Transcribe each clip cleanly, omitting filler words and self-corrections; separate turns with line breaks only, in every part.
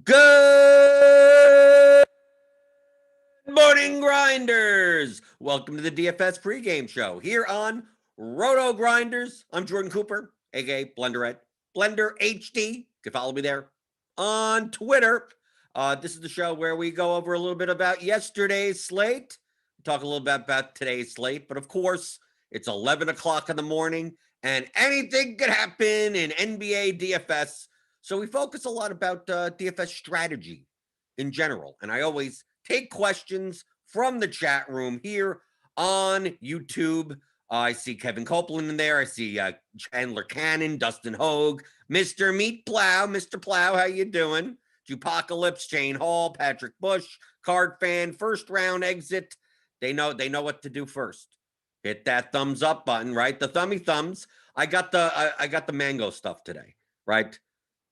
Good morning, Grinders. Welcome to the DFS pregame show here on RotoGrinders. I'm Jordan Cooper, aka blenderhd, blenderhd. You can follow me there on Twitter. This is the show where we go over a little bit about yesterday's slate, talk a little bit about today's slate, but of course, it's 11 o'clock in the morning and anything could happen in NBA DFS. So we focus a lot about DFS strategy in general. And I always take questions from the chat room here on YouTube. I see Kevin Copeland in there. I see Chandler Cannon, Dustin Hogue, Mr. Meat Plow. Mr. Plow, how you doing? Jupocalypse, Shane Hall, Patrick Bush, Card Fan, First Round Exit. They know what to do first. Hit that thumbs up button, right? The thummy thumbs. I got the mango stuff today, right?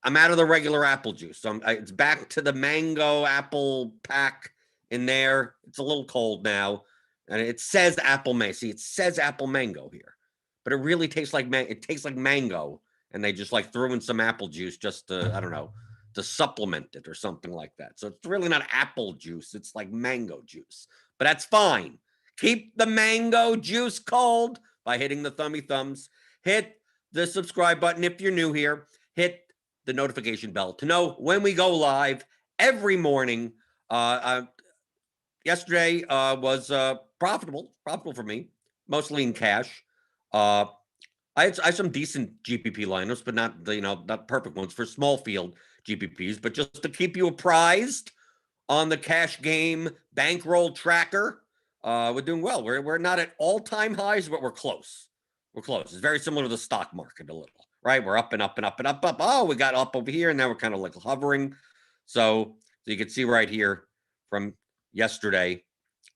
I'm out of the regular apple juice. So it's back to the mango apple pack in there. It's a little cold now. And it says apple mango. See, it says apple mango here. But it really tastes like mango. And they just like threw in some apple juice just to, I don't know, to supplement it or something like that. So it's really not apple juice. It's like mango juice. But that's fine. Keep the mango juice cold by hitting the thummy thumbs. Hit the subscribe button if you're new here. Hit the notification bell to know when we go live every morning. Yesterday was profitable for me, mostly in cash. I had some decent GPP lineups, but not perfect ones for small field GPPs. But just to keep you apprised on the cash game bankroll tracker, we're doing well. We're not at all-time highs, but we're close. We're close. It's very similar to the stock market a little. Right, we're up and up and up and up. Oh, we got up over here, and now we're kind of like hovering. So you can see right here from yesterday,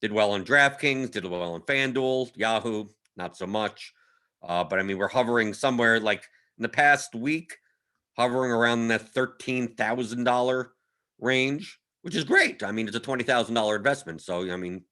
did well on Draftkings, did well on Fanduel, Yahoo, not so much. But I mean, we're hovering somewhere like in the past week, hovering around that $13,000 range, which is great. I mean, it's a $20,000 investment. So I mean,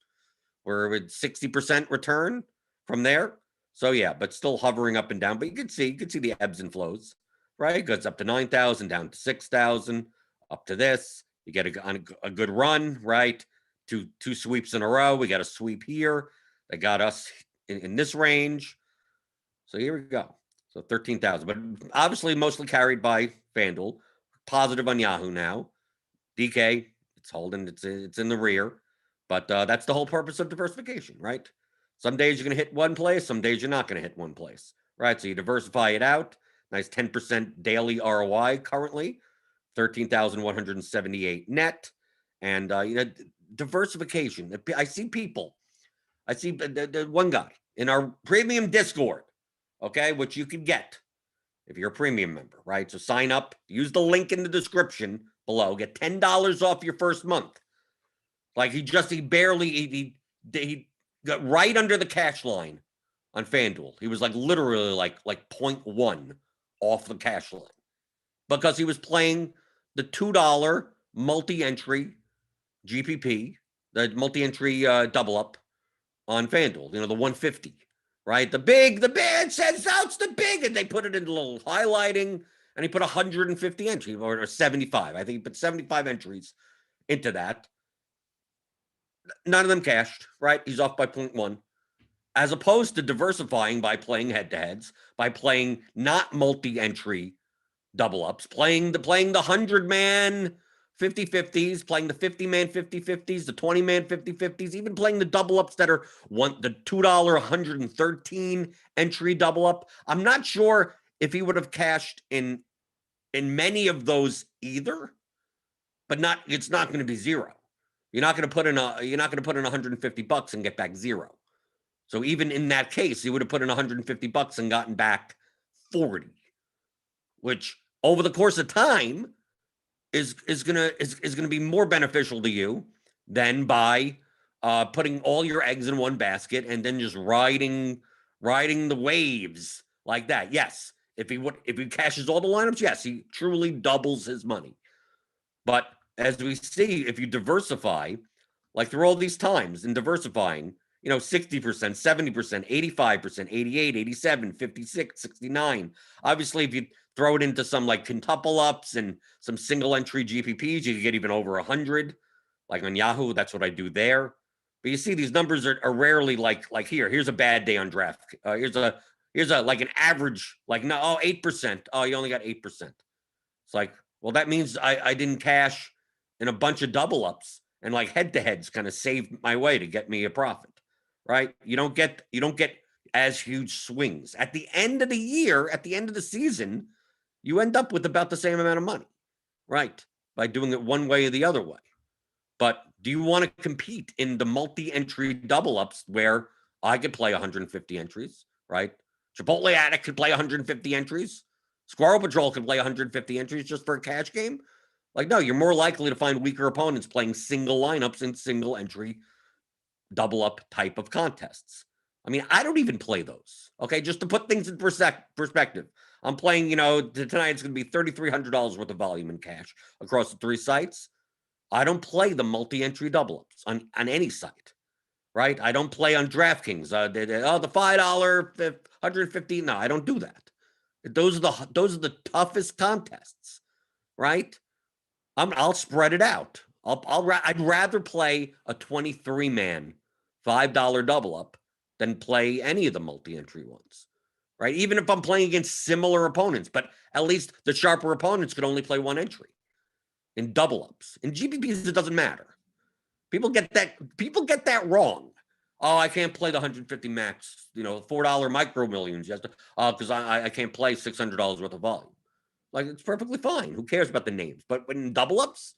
we're at 60% return from there. So yeah, but still hovering up and down. But you can see the ebbs and flows, right? It goes up to 9,000, down to 6,000, up to this. You get a good run, right? Two sweeps in a row. We got a sweep here. They got us in this range. So here we go. So 13,000, but obviously mostly carried by FanDuel. Positive on Yahoo now. DK, it's holding. It's in the rear. But that's the whole purpose of diversification, right? Some days you're going to hit one place. Some days you're not going to hit one place, right? So you diversify it out. Nice 10% daily ROI currently, 13,178 net. And, diversification. I see the one guy in our premium Discord, okay, which you can get if you're a premium member, right? So sign up, use the link in the description below, get $10 off your first month. Like he got right under the cash line on FanDuel. He was like literally like 0.1 off the cash line because he was playing the $2 multi-entry GPP, the multi-entry double up on FanDuel, the 150, right? The big, it says that's the big, and they put it in a little highlighting, and he put 150 entries or 75. I think he put 75 entries into that. None of them cashed, right? He's off by 0.1. As opposed to diversifying by playing head-to-heads, by playing not multi-entry double-ups, playing the 100-man 50-50s, playing the 50-man 50-50s, the 20-man 50-50s, even playing the double-ups that are the $2 113 entry double-up. I'm not sure if he would have cashed in many of those either, but it's not going to be zero. You're not going to put in $150 and get back zero. So even in that case, you would have put in $150 and gotten back 40, which over the course of time is gonna be more beneficial to you than by putting all your eggs in one basket and then just riding the waves like that. Yes, if he cashes all the lineups, yes, he truly doubles his money. But as we see, if you diversify, like through all these times in diversifying, 60%, 70%, 85%, 88, 87, 56, 69. Obviously, if you throw it into some like quintuple ups and some single entry GPPs, you can get even over 100. Like on Yahoo, that's what I do there. But you see, these numbers are rarely like here's a bad day on draft. Here's a like an average, like, no, 8%. Oh, you only got 8%. It's like, well, that means I didn't cash in a bunch of double ups, and like head to heads kind of saved my way to get me a profit, right? You don't get as huge swings at the end of the year. At the end of the season, you end up with about the same amount of money, right? By doing it one way or the other way. But do you want to compete in the multi-entry double ups where I could play 150 entries, right? Chipotle Addict could play 150 entries. Squirrel Patrol could play 150 entries just for a cash game. Like, no, you're more likely to find weaker opponents playing single lineups in single entry double up type of contests. I mean, I don't even play those. Okay, just to put things in perspective. I'm playing, tonight it's going to be $3,300 worth of volume in cash across the 3 sites. I don't play the multi-entry double-ups on any site, right? I don't play on Draftkings. The $5, 150. No, I don't do that. Those are the toughest contests, right? I'll spread it out. I'd rather play a 23-man $5 double-up than play any of the multi-entry ones, right? Even if I'm playing against similar opponents, but at least the sharper opponents could only play one entry. In double ups. In GPPs, it doesn't matter. People get that wrong. Oh, I can't play the 150 max, $4 micro millions. Because I can't play $600 worth of volume. Like, it's perfectly fine. Who cares about the names? But in double ups,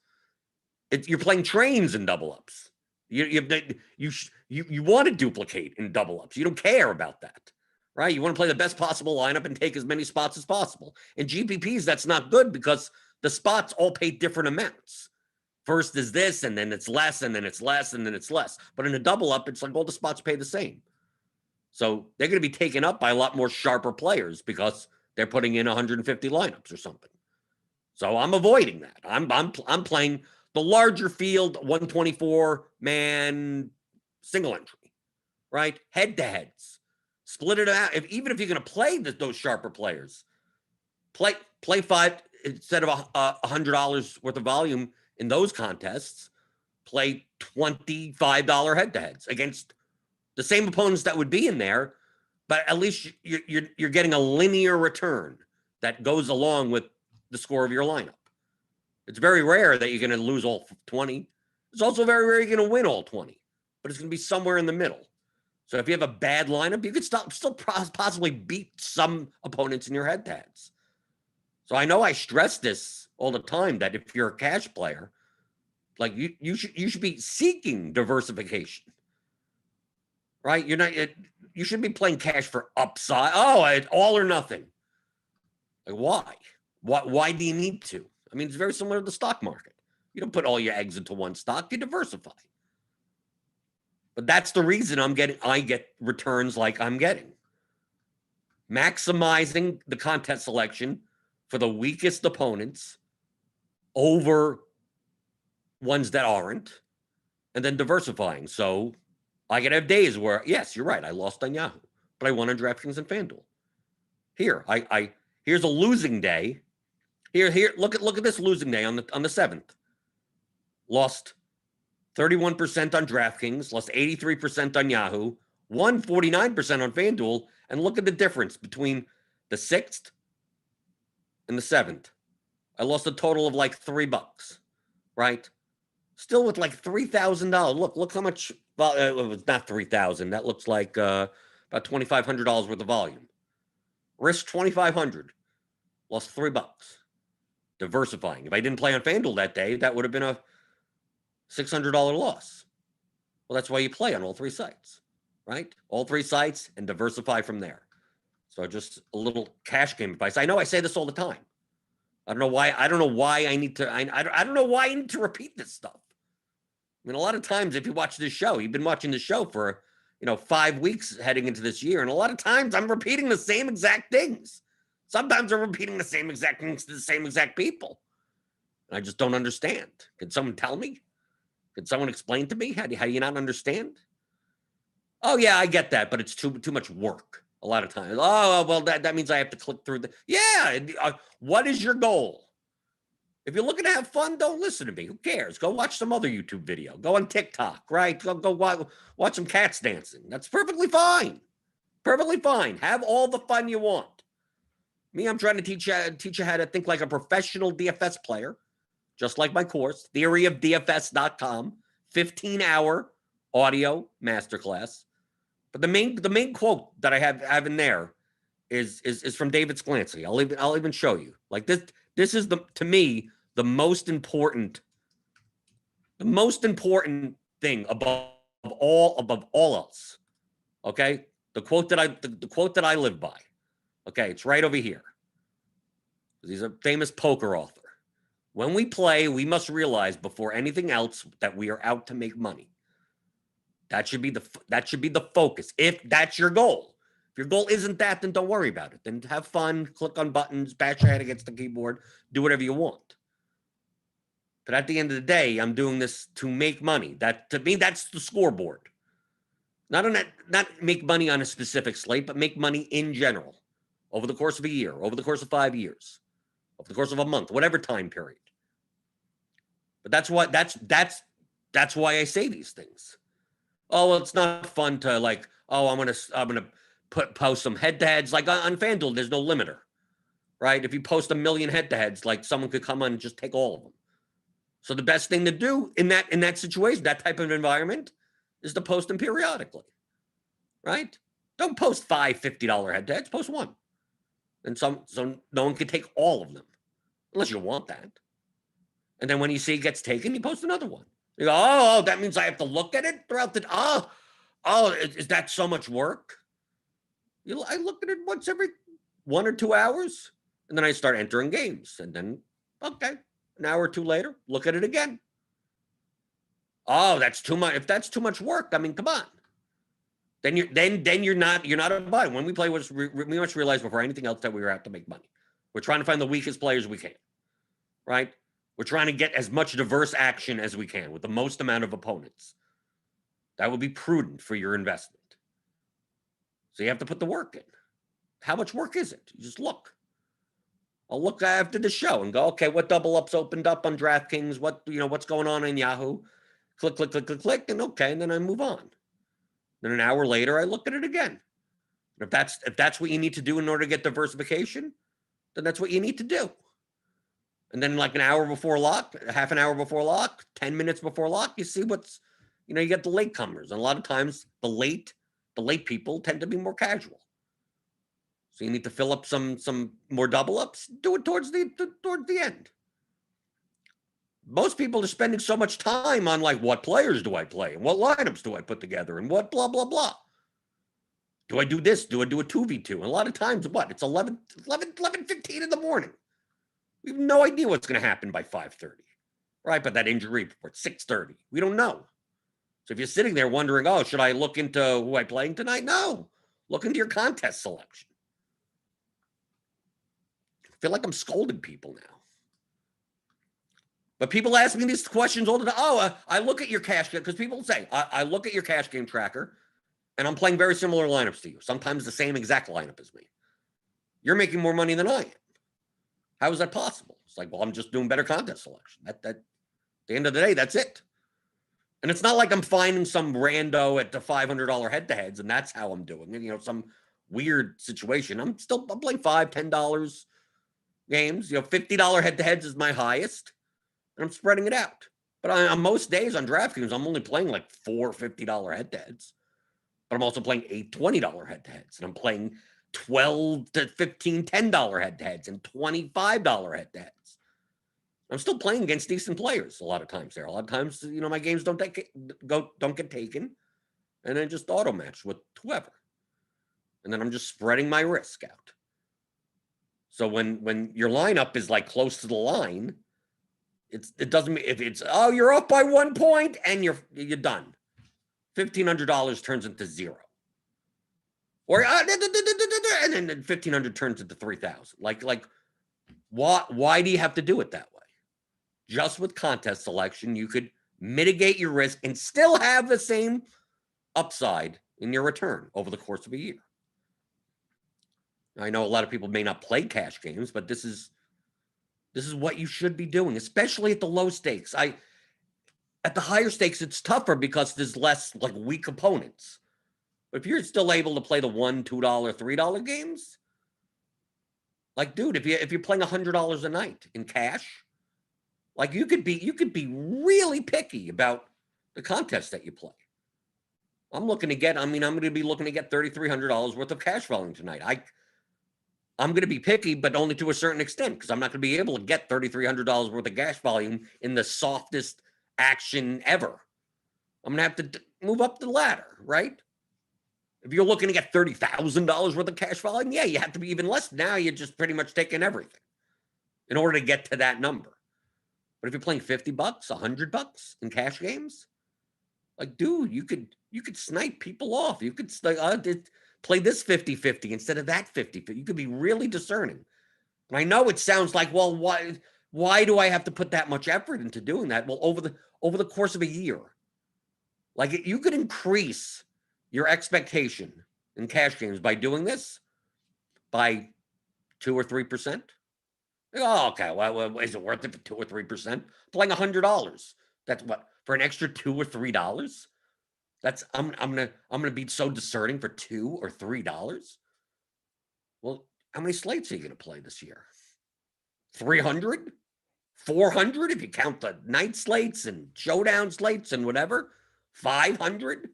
you're playing trains in double ups. You want to duplicate in double ups. You don't care about that, right? You want to play the best possible lineup and take as many spots as possible. In GPPs, that's not good because the spots all pay different amounts. First is this, and then it's less, and then it's less, and then it's less. But in a double up, it's like all the spots pay the same. So they're going to be taken up by a lot more sharper players because they're putting in 150 lineups or something. So I'm avoiding that. I'm playing the larger field 124-man single entry, right? Head to heads. Split it out. Even if you're going to play those sharper players, play 5 instead of $100 worth of volume in those contests. Play $25 head-to-heads against the same opponents that would be in there, but at least you're getting a linear return that goes along with the score of your lineup. It's very rare that you're going to lose all 20. It's also very rare you're going to win all 20, but it's going to be somewhere in the middle. So if you have a bad lineup, you could still possibly beat some opponents in your head-to-heads. So I know I stress this all the time that if you're a cash player, like you should be seeking diversification, right? You should be playing cash for upside. Oh, all or nothing. Like, why? Why do you need to? I mean, it's very similar to the stock market. You don't put all your eggs into one stock. You diversify. But that's the reason I get returns like I'm getting. Maximizing the contest selection for the weakest opponents over ones that aren't, and then diversifying. So I could have days where, yes, you're right, I lost on Yahoo, but I won on Draftkings and Fanduel. Here, here's a losing day. Here, look at this losing day on the 7th. Lost 31% on Draftkings, lost 83% on Yahoo, won 49% on FanDuel, and look at the difference between the 6th and the 7th. I lost a total of like $3, right? Still with like $3,000. Look how much. It was not 3,000. That looks like about $2,500 worth of volume. Risk 2,500. Lost $3. Diversifying. If I didn't play on FanDuel that day, that would have been a $600 loss. Well, that's why you play on all 3 sites, right? All 3 sites and diversify from there. So just a little cash game advice. I know I say this all the time, I don't know why. I don't know why I need to. I don't know why I need to repeat this stuff. I mean, a lot of times, if you watch this show, you've been watching the show for 5 weeks heading into this year, and a lot of times I'm repeating the same exact things. Sometimes I'm repeating the same exact things to the same exact people. And I just don't understand. Can someone tell me? Can someone explain to me how do you not understand? Oh yeah, I get that, but it's too much work a lot of times. Oh well, that means I have to click through the. Yeah, what is your goal? If you're looking to have fun, don't listen to me. Who cares? Go watch some other YouTube video. Go on TikTok, right? Go watch some cats dancing. That's perfectly fine. Perfectly fine. Have all the fun you want. Me, I'm trying to teach you how to think like a professional DFS player, just like my course, theoryofdfs.com, 15-hour audio masterclass. But the main quote that I have in there is from David Sclancy. I'll even show you. Like this is to me the most important thing above all else. Okay? The quote that I live by. Okay, it's right over here. He's a famous poker author. When we play, we must realize before anything else that we are out to make money. That should be the focus. If that's your goal. If your goal isn't that, then don't worry about it. Then have fun, click on buttons, bash your head against the keyboard, do whatever you want. But at the end of the day, I'm doing this to make money. That to me, that's the scoreboard. Not make money on a specific slate, but make money in general over the course of a year, over the course of 5 years, over the course of a month, whatever time period. But that's why I say these things. Oh, well, it's not fun to like, oh, I'm gonna post some head-to-heads. Like on FanDuel, there's no limiter, right? If you post 1 million head-to-heads, like someone could come on and just take all of them. So the best thing to do in that situation, that type of environment, is to post them periodically, right? Don't post 5 $50 head-to-heads, post one. And so no one can take all of them, unless you want that. And then when you see it gets taken, you post another one. You go, oh, that means I have to look at it throughout the, is that so much work? I look at it once every 1 or 2 hours, and then I start entering games. And then, okay, an hour or two later, look at it again. Oh, that's too much. If that's too much work, I mean, come on. Then you're not a buy. When we play, we must realize before anything else that we were out to make money. We're trying to find the weakest players we can, right? We're trying to get as much diverse action as we can with the most amount of opponents. That would be prudent for your investment. So you have to put the work in. How much work is it? You just look. I'll look after the show and go, okay, what double ups opened up on DraftKings? What's going on in Yahoo? Click, and okay, and then I move on. Then an hour later, I look at it again. And if that's what you need to do in order to get diversification, then that's what you need to do. And then like an hour before lock, half an hour before lock, 10 minutes before lock, you see you get the latecomers. And a lot of times the late people tend to be more casual. So you need to fill up some more double ups, do it towards the end. Most people are spending so much time on like, what players do I play? And what lineups do I put together? And what blah, blah, blah. Do I do this? Do I do a 2v2? And a lot of times, it's 11:15 in the morning. We have no idea what's going to happen by 5:30, right? But that injury report, 6:30. We don't know. So if you're sitting there wondering, oh, should I look into who I'm playing tonight? No. Look into your contest selection. I feel like I'm scolding people now. But people ask me these questions all the time. Oh, I look at your cash game, because people say, I look at your cash game tracker, and I'm playing very similar lineups to you. Sometimes the same exact lineup as me. You're making more money than I am. How is that possible? It's like, well, I'm just doing better contest selection. At the end of the day, that's it. And it's not like I'm finding some rando at the $500 head-to-heads, and that's how I'm doing it. Some weird situation. I'm playing $5, $10 games. $50 head-to-heads is my highest, and I'm spreading it out. But on most days on DraftKings, I'm only playing like $4 $50 head-to-heads. But I'm also playing $8 $20 head-to-heads, and I'm playing $12 to $15 $10 head-to-heads, and $25 head-to-heads. I'm still playing against decent players a lot of times there. A lot of times, my games don't get taken, and then just auto match with whoever. And then I'm just spreading my risk out. So when your lineup is like close to the line, it doesn't mean if it's you're up by 1 point and you're done. $1,500 turns into zero. Or and then 1,500 turns into 3,000. Like why do you have to do it that way? Just with contest selection, you could mitigate your risk and still have the same upside in your return over the course of a year. I know a lot of people may not play cash games, but this is what you should be doing, especially at the low stakes. At the higher stakes, it's tougher because there's less like weak opponents. But if you're still able to play the $1, $2, $3 games, like, dude, if you're playing $100 a night in cash, like you could be really picky about the contest that you play. I'm going to be looking to get $3,300 worth of cash volume tonight. I'm going to be picky, but only to a certain extent, because I'm not going to be able to get $3,300 worth of cash volume in the softest action ever. I'm going to have to move up the ladder, right? If you're looking to get $30,000 worth of cash volume, yeah, you have to be even less. Now you're just pretty much taking everything in order to get to that number. But if you're playing $50, $100 in cash games, like, dude, you could snipe people off. You could play this 50-50 instead of that 50-50. You could be really discerning. And I know it sounds like, well, why do I have to put that much effort into doing that? Well, over the course of a year, like you could increase your expectation in cash games by doing this by 2 or 3%. Oh, okay. Well, is it worth it for 2 or 3%? Playing $100. That's what, for an extra $2 or $3? That's I'm gonna be so discerning for $2 or $3. Well, how many slates are you gonna play this year? 300? 400 if you count the night slates and showdown slates and whatever? 500?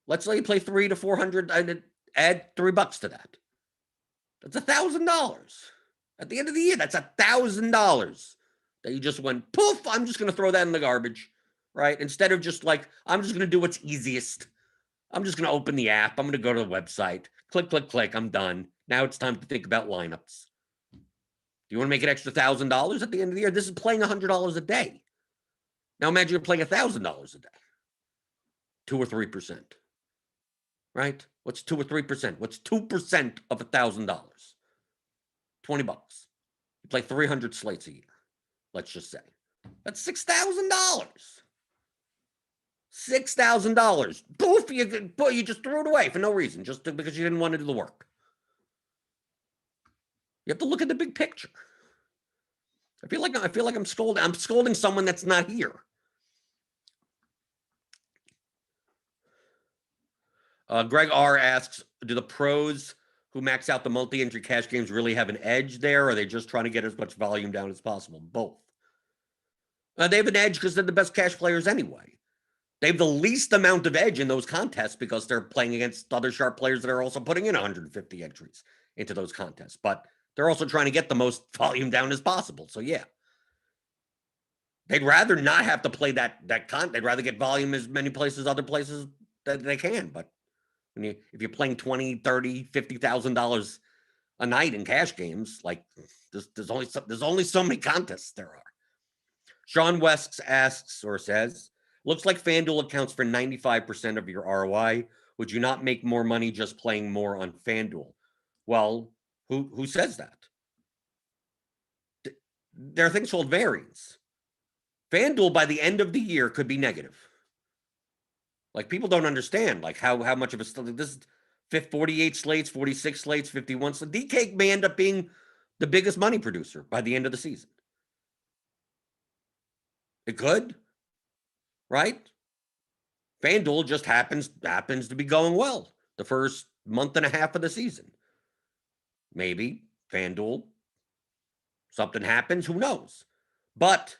Let's say you play 300 to 400 and add $3 to that. That's $1,000. At the end of the year, that's $1,000 that you just went, poof, I'm just going to throw that in the garbage, right? Instead of just like, I'm just going to do what's easiest. I'm just going to open the app. I'm going to go to the website. Click, click, click. I'm done. Now it's time to think about lineups. Do you want to make an extra $1,000 at the end of the year? This is playing $100 a day. Now imagine you're playing $1,000 a day. 2 or 3%. Right? What's 2 or 3%? What's 2% of $1,000? $20. You play 300 slates a year, let's just say. That's $6,000. $6,000. Poof, you just threw it away for no reason, just because you didn't want to do the work. You have to look at the big picture. I feel like I'm scolding. I'm scolding someone that's not here. Greg R asks, do the pros who max out the multi-entry cash games really have an edge there, or are they just trying to get as much volume down as possible? Both. They have an edge because they're the best cash players anyway. They have the least amount of edge in those contests because they're playing against other sharp players that are also putting in 150 entries into those contests. But they're also trying to get the most volume down as possible. So, yeah. They'd rather not have to play that They'd rather get volume as many places, other places that they can. But if you're playing $20, $30, $50,000 a night in cash games, like there's only so many contests there are. Sean West asks or says, looks like FanDuel accounts for 95% of your ROI. Would you not make more money just playing more on FanDuel? Well, who says that? There are things called variance. FanDuel by the end of the year could be negative. Like, people don't understand like how much of a this 48 slates, 46 slates, 51 slates. DK may end up being the biggest money producer by the end of the season. It could, right? FanDuel just happens to be going well the first month and a half of the season. Maybe FanDuel, something happens, who knows? But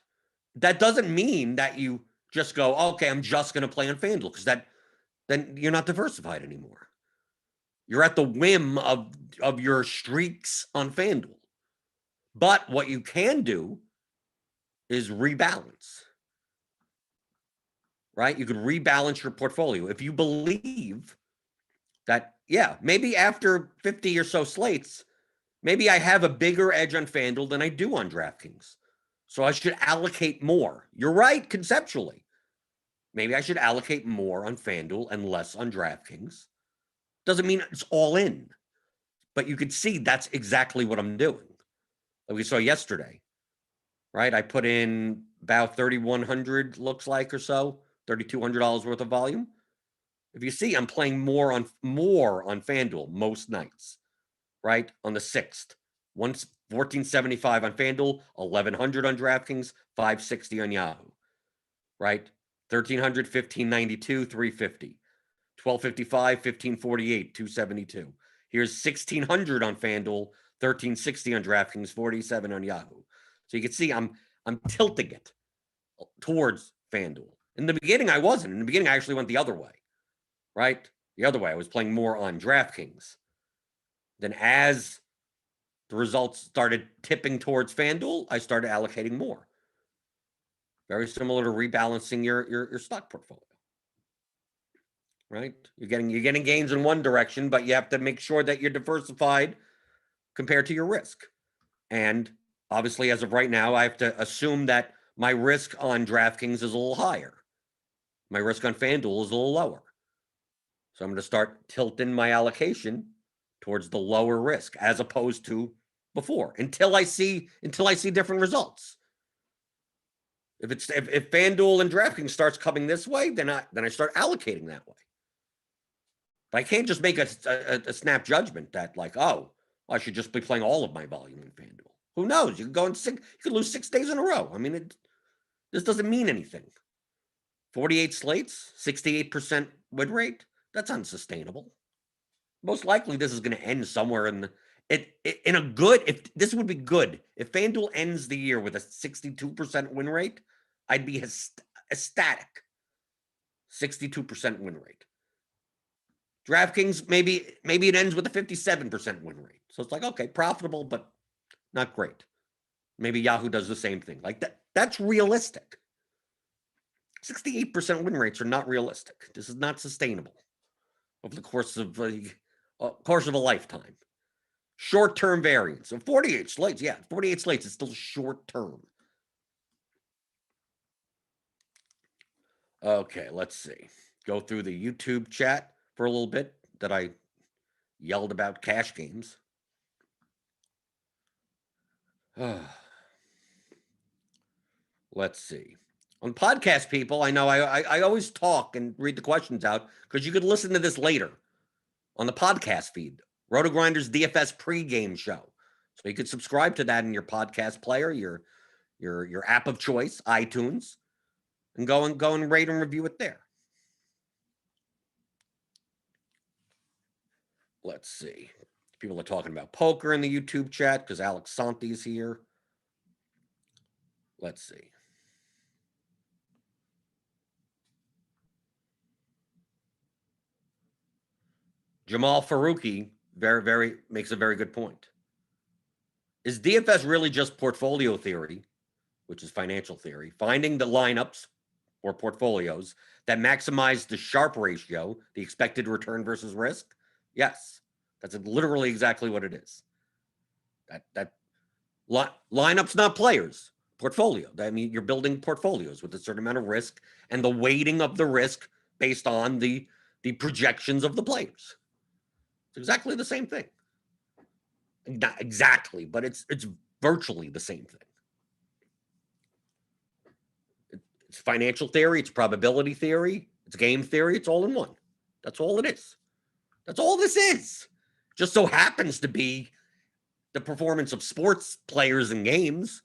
that doesn't mean that you just go, okay, I'm just going to play on FanDuel, because then you're not diversified anymore. You're at the whim of your streaks on FanDuel. But what you can do is rebalance, right? You could rebalance your portfolio. If you believe that, yeah, maybe after 50 or so slates, Maybe I have a bigger edge on FanDuel than I do on DraftKings. So I should allocate more. You're right, conceptually. Maybe I should allocate more on FanDuel and less on DraftKings. Doesn't mean it's all in. But you could see that's exactly what I'm doing. Like we saw yesterday, right? I put in about 3,100, looks like, or so, $3,200 worth of volume. If you see, I'm playing more on FanDuel most nights, right? On the 6th, 1475 on FanDuel, 1,100 on DraftKings, 560 on Yahoo, right? 1,300, 1,592, 350, 1,255, 1,548, 272. Here's 1,600 on FanDuel, 1,360 on DraftKings, 47 on Yahoo. So you can see I'm tilting it towards FanDuel. In the beginning, I wasn't. In the beginning, I actually went the other way, right? The other way. I was playing more on DraftKings. Then as the results started tipping towards FanDuel, I started allocating more. Very similar to rebalancing your stock portfolio. Right? You're getting gains in one direction, but you have to make sure that you're diversified compared to your risk. And obviously, as of right now, I have to assume that my risk on DraftKings is a little higher. My risk on FanDuel is a little lower. So I'm going to start tilting my allocation towards the lower risk as opposed to before until I see different results. If FanDuel and DraftKings starts coming this way, then I start allocating that way. But I can't just make a snap judgment that like, oh, I should just be playing all of my volume in FanDuel. Who knows? You could go in you could lose 6 days in a row. I mean, this doesn't mean anything. 48 slates, 68% win rate. That's unsustainable. Most likely, this is going to end somewhere in a good. If this would be good, if FanDuel ends the year with a 62% win rate, I'd be ecstatic. 62% win rate. DraftKings, maybe it ends with a 57% win rate. So it's like, okay, profitable, but not great. Maybe Yahoo does the same thing. Like that's realistic. 68% win rates are not realistic. This is not sustainable over the course of a lifetime. Short-term variance. So 48 slates, 48 slates is still short-term. Okay, let's see. Go through the YouTube chat for a little bit that I yelled about cash games. Let's see. On podcast people, I know I always talk and read the questions out because you could listen to this later on the podcast feed. RotoGrinders DFS pregame show. So you could subscribe to that in your podcast player, your app of choice, iTunes, and go and rate and review it there. Let's see. People are talking about poker in the YouTube chat because Alex Santi's here. Let's see. Jamal Faruqi makes a very good point. Is DFS really just portfolio theory, which is financial theory, finding the lineups or portfolios that maximize the Sharpe ratio, the expected return versus risk? Yes, that's literally exactly what it is. That lineups, not players, portfolio. I mean, you're building portfolios with a certain amount of risk and the weighting of the risk based on the projections of the players. It's exactly the same thing. Not exactly, but it's virtually the same thing. It's financial theory, it's probability theory, it's game theory, it's all in one. That's all it is. That's all this is. Just so happens to be the performance of sports players and games.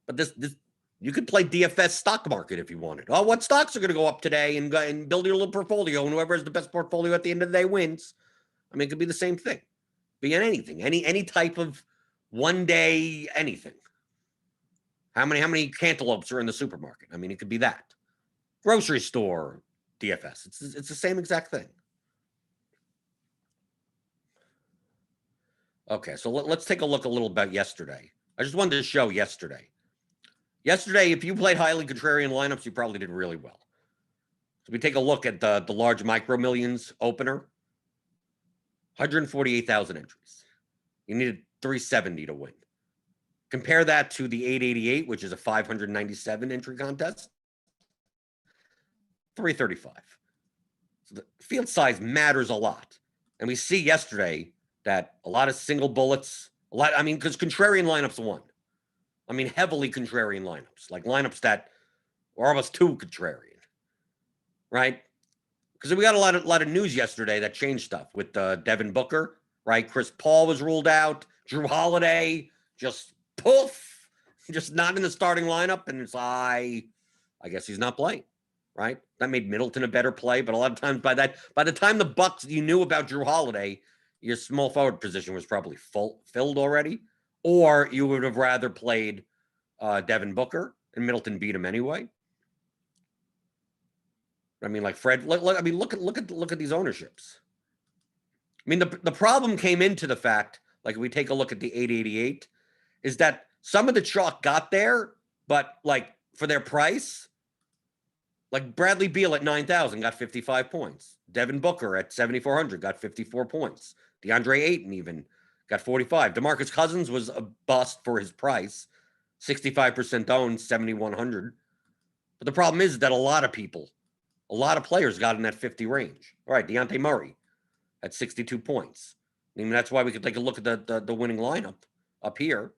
But this you could play DFS stock market if you wanted. Oh, what stocks are going to go up today and build your little portfolio, and whoever has the best portfolio at the end of the day wins. I mean, it could be the same thing. Be in anything, any type of one day anything. How many cantaloupes are in the supermarket? I mean, it could be that. Grocery store DFS. It's the same exact thing. Okay, so let's take a look a little about yesterday. I just wanted to show yesterday. Yesterday, if you played highly contrarian lineups, you probably did really well. So we take a look at the large micro millions opener. 148,000 entries. You needed 370 to win. Compare that to the 888, which is a 597 entry contest, 335. So the field size matters a lot. And we see yesterday that a lot of single bullets, because contrarian lineups won. Heavily contrarian lineups, like lineups that were almost too contrarian, right? Because we got a lot of news yesterday that changed stuff with Devin Booker, right? Chris Paul was ruled out. Drew Holiday just poof, just not in the starting lineup, and it's I guess he's not playing, right? That made Middleton a better play, but a lot of times by the time the Bucks you knew about Drew Holiday, your small forward position was probably filled already, or you would have rather played Devin Booker, and Middleton beat him anyway. Like Fred, look at these ownerships. The problem came into the fact, like if we take a look at the 888, is that some of the chalk got there, but like for their price, like Bradley Beal at 9,000 got 55 points. Devin Booker at 7,400 got 54 points. DeAndre Ayton even got 45. DeMarcus Cousins was a bust for his price, 65% owned, 7,100. But the problem is that a lot of players got in that 50 range. All right, Dejounte Murray at 62 points. That's why we could take a look at the winning lineup up here.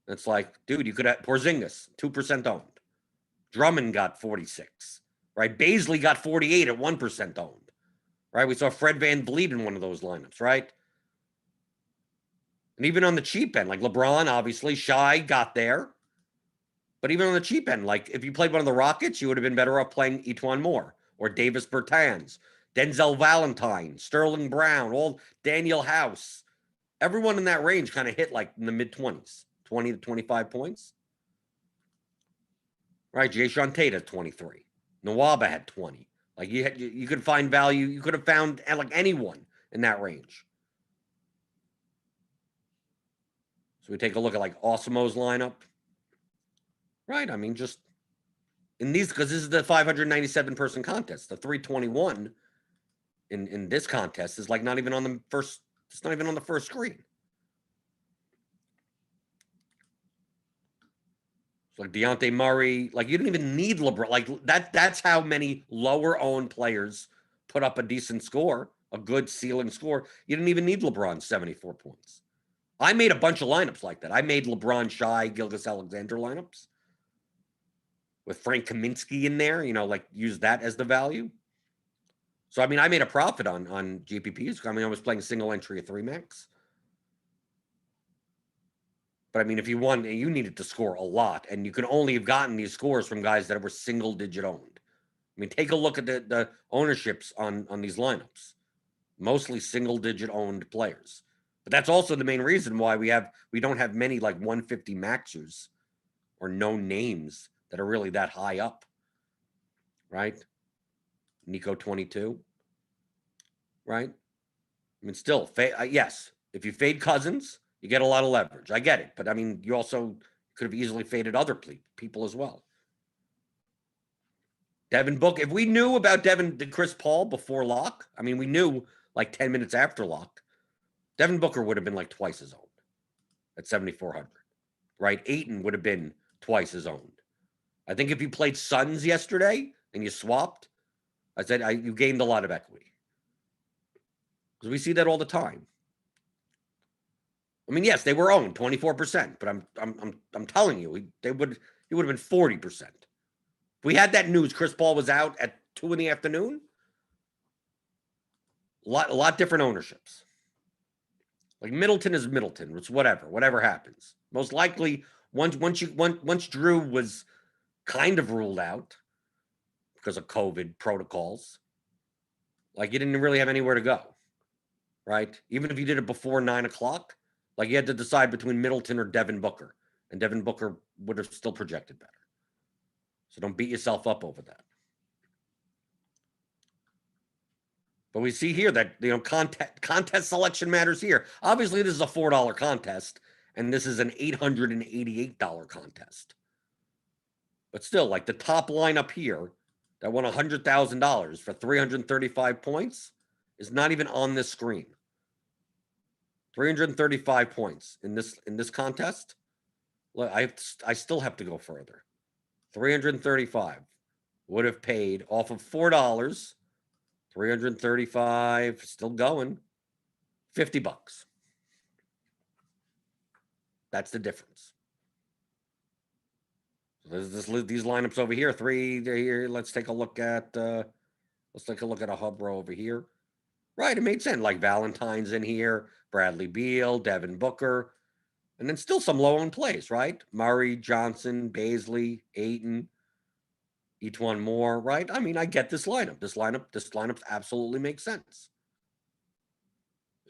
It's like, dude, you could have Porzingis, 2% owned. Drummond got 46, right? Baisley got 48 at 1% owned, right? We saw Fred VanVleet in one of those lineups, right? And even on the cheap end, like LeBron, obviously, Shai got there. But even on the cheap end, like if you played one of the Rockets, you would have been better off playing Etuan Moore or Davis Bertans, Denzel Valentine, Sterling Brown, all Daniel House. Everyone in that range kind of hit like in the mid-20s, 20 to 25 points. Right, Jayshawn Tate had 23. Nwaba had 20. Like you could find value. You could have found like anyone in that range. So we take a look at like Osimo's lineup. Right, just in these, because this is the 597 person contest. The 321 in this contest is like not even on the first. It's not even on the first screen. It's like Dejounte Murray. Like you didn't even need LeBron. Like that's how many lower owned players put up a decent score, a good ceiling score. You didn't even need LeBron's 74 points. I made a bunch of lineups like that. I made LeBron, Shai, Gilgeous-Alexander lineups with Frank Kaminsky in there, like use that as the value. So, I made a profit on GPPs. I was playing single entry at 3 max. But, if you won, you needed to score a lot. And you could only have gotten these scores from guys that were single-digit owned. Take a look at the ownerships on these lineups. Mostly single-digit owned players. But that's also the main reason why we don't have many, like, 150 maxers or no names that are really that high up, right? Nico 22, right? Still, yes, if you fade Cousins, you get a lot of leverage. I get it, but you also could have easily faded other people as well. Devin Booker, if we knew about Chris Paul before lock, we knew like 10 minutes after lock, Devin Booker would have been like twice as owned at 7,400, right? Ayton would have been twice as owned. I think if you played Suns yesterday and you swapped, I said you gained a lot of equity. Because we see that all the time. Yes, they were owned 24%, but I'm telling you, it would have been 40%. If we had that news, Chris Paul was out at 2 in the afternoon. A lot different ownerships. Like Middleton is Middleton. It's whatever happens. Most likely, once Drew was kind of ruled out because of COVID protocols, like you didn't really have anywhere to go, right? Even if you did it before 9 o'clock, like you had to decide between Middleton or Devin Booker, and Devin Booker would have still projected better. So don't beat yourself up over that. But we see here that contest selection matters here. Obviously, this is a $4 contest, and this is an $888 contest. But still, like the top line up here that won $100,000 for 335 points is not even on this screen. 335 points in this contest. Look, I still have to go further. 335 would have paid off of $4. 335 still going. $50. That's the difference. So there's these lineups over here. Three here. Let's take a look at a hub row over here. Right, it made sense. Like Valentine's in here, Bradley Beal, Devin Booker, and then still some low-owned plays, right? Murray, Johnson, Baisley, Ayton, each one more, right? I mean, I get this lineup. This lineup absolutely makes sense.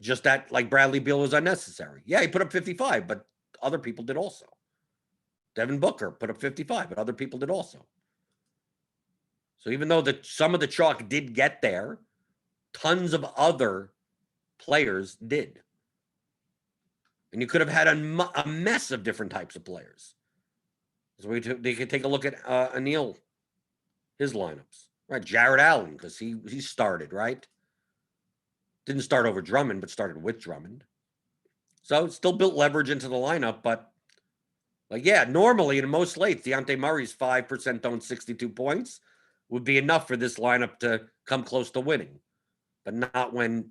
Just that, like, Bradley Beal was unnecessary. Yeah, he put up 55, but other people did also. Devin Booker put up 55, but other people did also. So even though some of the chalk did get there, tons of other players did. And you could have had a mess of different types of players. So they could take a look at Anil, his lineups. Right, Jared Allen, because he started, right? Didn't start over Drummond, but started with Drummond. So it still built leverage into the lineup, but like, yeah, normally in most slates, Dejounte Murray's 5% owned 62 points would be enough for this lineup to come close to winning. But not when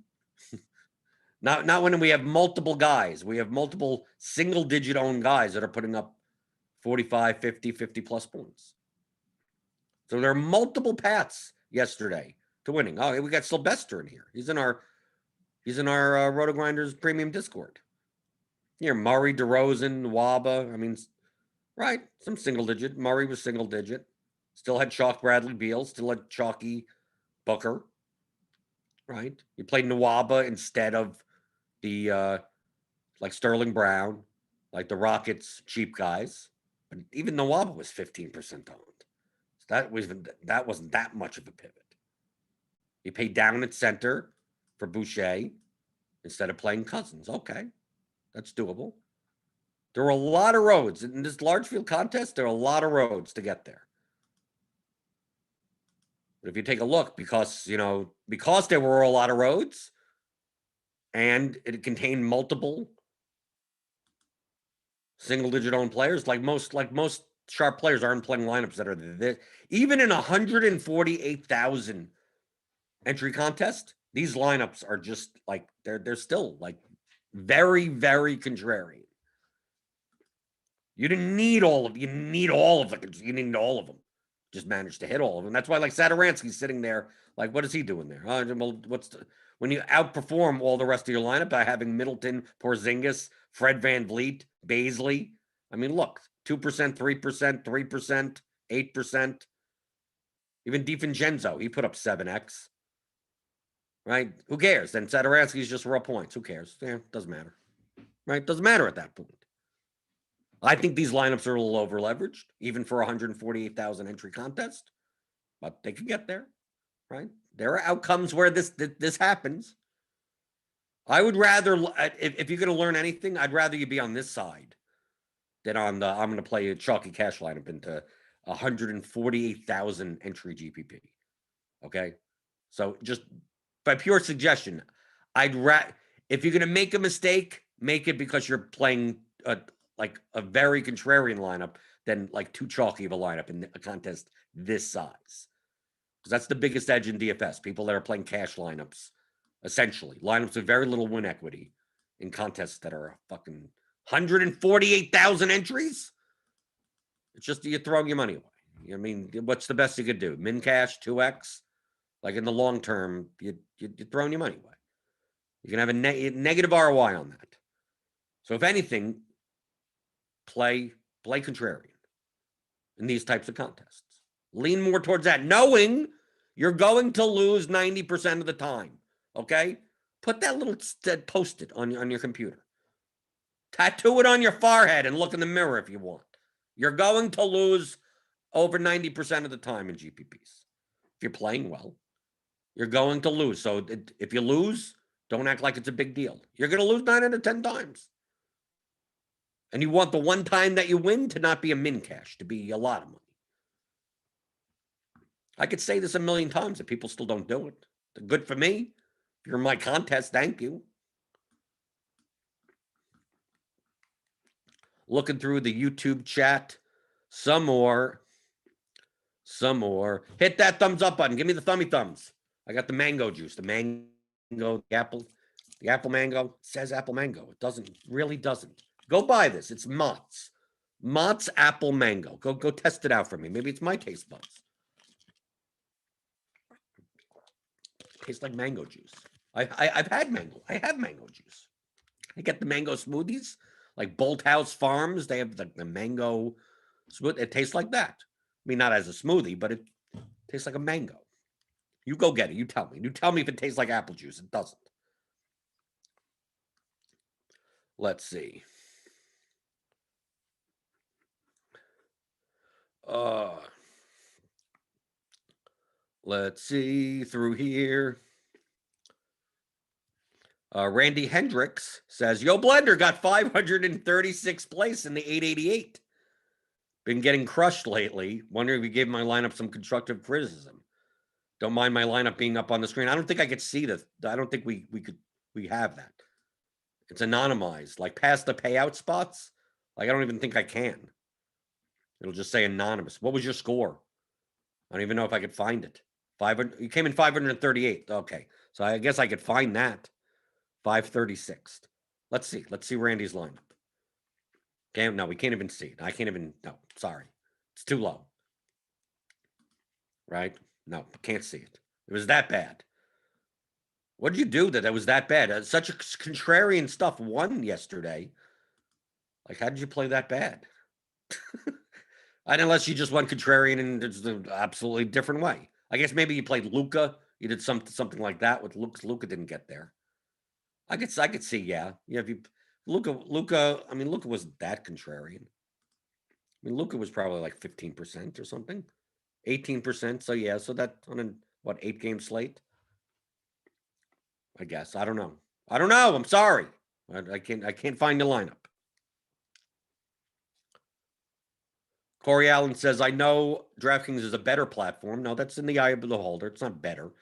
not when we have multiple guys. We have multiple single-digit owned guys that are putting up 45, 50, 50-plus points. So there are multiple paths yesterday to winning. Oh, we got Sylvester in here. He's in our RotoGrinders premium Discord. Here, Murray, DeRozan, Waba. I mean, right, some single-digit. Murray was single-digit. Still had chalk Bradley Beal. Still had chalky Booker. Right? You played Nwaba instead of the like Sterling Brown, like the Rockets cheap guys. But even Nwaba was 15% owned. So that wasn't that much of a pivot. You paid down at center for Boucher instead of playing Cousins. Okay, that's doable. There were a lot of roads in this large field contest. There are a lot of roads to get there. But if you take a look, because there were a lot of roads, and it contained multiple single-digit owned players, like most sharp players aren't playing lineups that are this. Even in 148,000 entry contest, these lineups are just like they're still like very, very contrarian. You didn't need all of you need all of them. You need all of them. Just managed to hit all of them. That's why, like, Satoransky's sitting there, like, what is he doing there? Well, when you outperform all the rest of your lineup by having Middleton, Porzingis, Fred VanVleet, Baisley. I mean, look, 2%, 3%, 3%, 8%. Even DiVincenzo, he put up 7x. Right? Who cares? Then Satoransky's just raw points. Who cares? Yeah, doesn't matter. Right? Doesn't matter at that point. I think these lineups are a little over leveraged, even for 148,000 entry contest, but they could get there, right? There are outcomes where this happens. I would rather, if you're going to learn anything, I'd rather you be on this side than on the, I'm going to play a chalky cash lineup into 148,000 entry GPP. Okay. So just by pure suggestion, if you're going to make a mistake, make it because you're playing like a very contrarian lineup than like too chalky of a lineup in a contest this size. Because that's the biggest edge in DFS. People that are playing cash lineups, essentially. Lineups with very little win equity in contests that are fucking 148,000 entries. It's just you're throwing your money away. I mean, what's the best you could do? Min cash, 2x? Like in the long term, you're throwing your money away. You can have a negative ROI on that. So if anything, play contrarian in these types of contests. Lean more towards that, knowing you're going to lose 90% of the time. Okay? Put that little post-it on your computer. Tattoo it on your forehead and look in the mirror if you want. You're going to lose over 90% of the time in GPPs. If you're playing well, you're going to lose. So if you lose, don't act like it's a big deal. You're going to lose 9 out of 10 times. And you want the one time that you win to not be a min cash, to be a lot of money. I could say this a million times and people still don't do it. Good for me. If you're in my contest, thank you. looking through the YouTube chat. Some more. Hit that thumbs up button. Give me the thumbs. I got the mango juice, the mango, the apple mango. It says apple mango. It really doesn't. Go buy this. It's Mott's. Mott's apple mango. Go test it out for me. Maybe it's my taste buds. It tastes like mango juice. I've had mango. I have mango juice. I get the mango smoothies, like Bolt House Farms. They have the mango smoothie. It tastes like that. I mean, not as a smoothie, but it tastes like a mango. You go get it. You tell me. You tell me if it tastes like apple juice. It doesn't. Let's see. Let's see through here. Randy Hendricks says, Yo, Blender got 536th place in the 888. Been getting crushed lately. Wondering if you gave my lineup some constructive criticism. Don't mind my lineup being up on the screen. I don't think I could see this. I don't think we have that. It's anonymized, like past the payout spots. Like I don't even think I can. It'll just say anonymous. What was your score? I don't even know if I could find it. 500. You came in 538. Okay, so I guess I could find that. 536th. Let's see. Let's see Randy's lineup. Okay, no, we can't even see it. I can't even. No, sorry, it's too low. Right? No, can't see it. It was that bad. What did you do that was that bad? Such a contrarian stuff won yesterday. Like, how did you play that bad? And unless you just went contrarian and it's an absolutely different way. I guess maybe you played Luca. You did something like that with Luca. Luca didn't get there. I could see, yeah. Yeah, if you Luca, I mean, Luca wasn't that contrarian. I mean, Luca was probably like 15% or something. 18%. So yeah, so that on a 8-game slate. I guess. I don't know. I'm sorry. I can't find the lineup. Corey Allen says, I know DraftKings is a better platform. No, that's in the eye of the beholder. It's not better.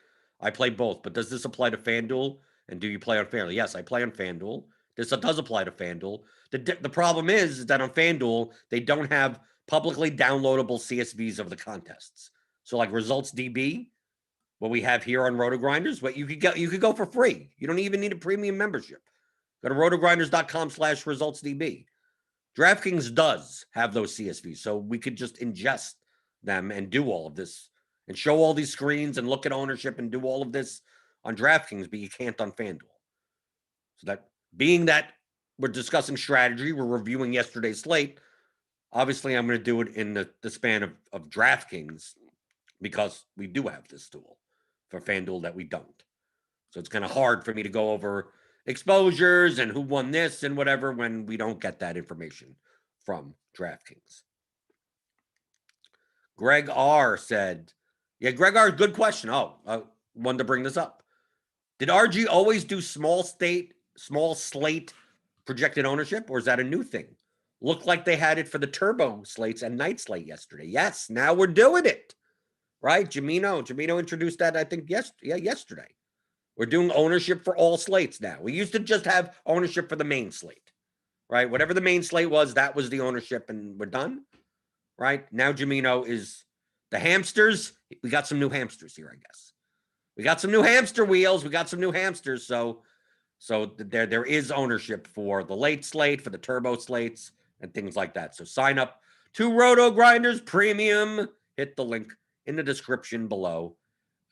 I play both, but does this apply to FanDuel? And do you play on FanDuel? Yes, I play on FanDuel. This does apply to FanDuel. The problem is that on FanDuel, they don't have publicly downloadable CSVs of the contests. So like Results DB, what we have here on RotoGrinders, but you could go for free. You don't even need a premium membership. Go to rotogrinders.com/resultsdb. DraftKings does have those CSVs, so we could just ingest them and do all of this and show all these screens and look at ownership and do all of this on DraftKings, but you can't on FanDuel. So that being that we're discussing strategy, we're reviewing yesterday's slate. Obviously, I'm going to do it in the span of DraftKings because we do have this tool for FanDuel that we don't. So it's kind of hard for me to go over exposures and who won this and whatever when we don't get that information from DraftKings. Greg R said, yeah, Greg R, good question. Oh, I wanted to bring this up. Did RG always do small slate projected ownership, or is that a new thing? Looked like they had it for the turbo slates and night slate yesterday. Yes, now we're doing it. Right? Jamino introduced that, I think, yesterday. We're doing ownership for all slates now. We used to just have ownership for the main slate, right? Whatever the main slate was, that was the ownership, and we're done, right? Now Jamino is the hamsters. We got some new hamsters here, I guess. We got some new hamster wheels. We got some new hamsters. So there is ownership for the late slate, for the turbo slates, and things like that. So sign up to RotoGrinders Premium. Hit the link in the description below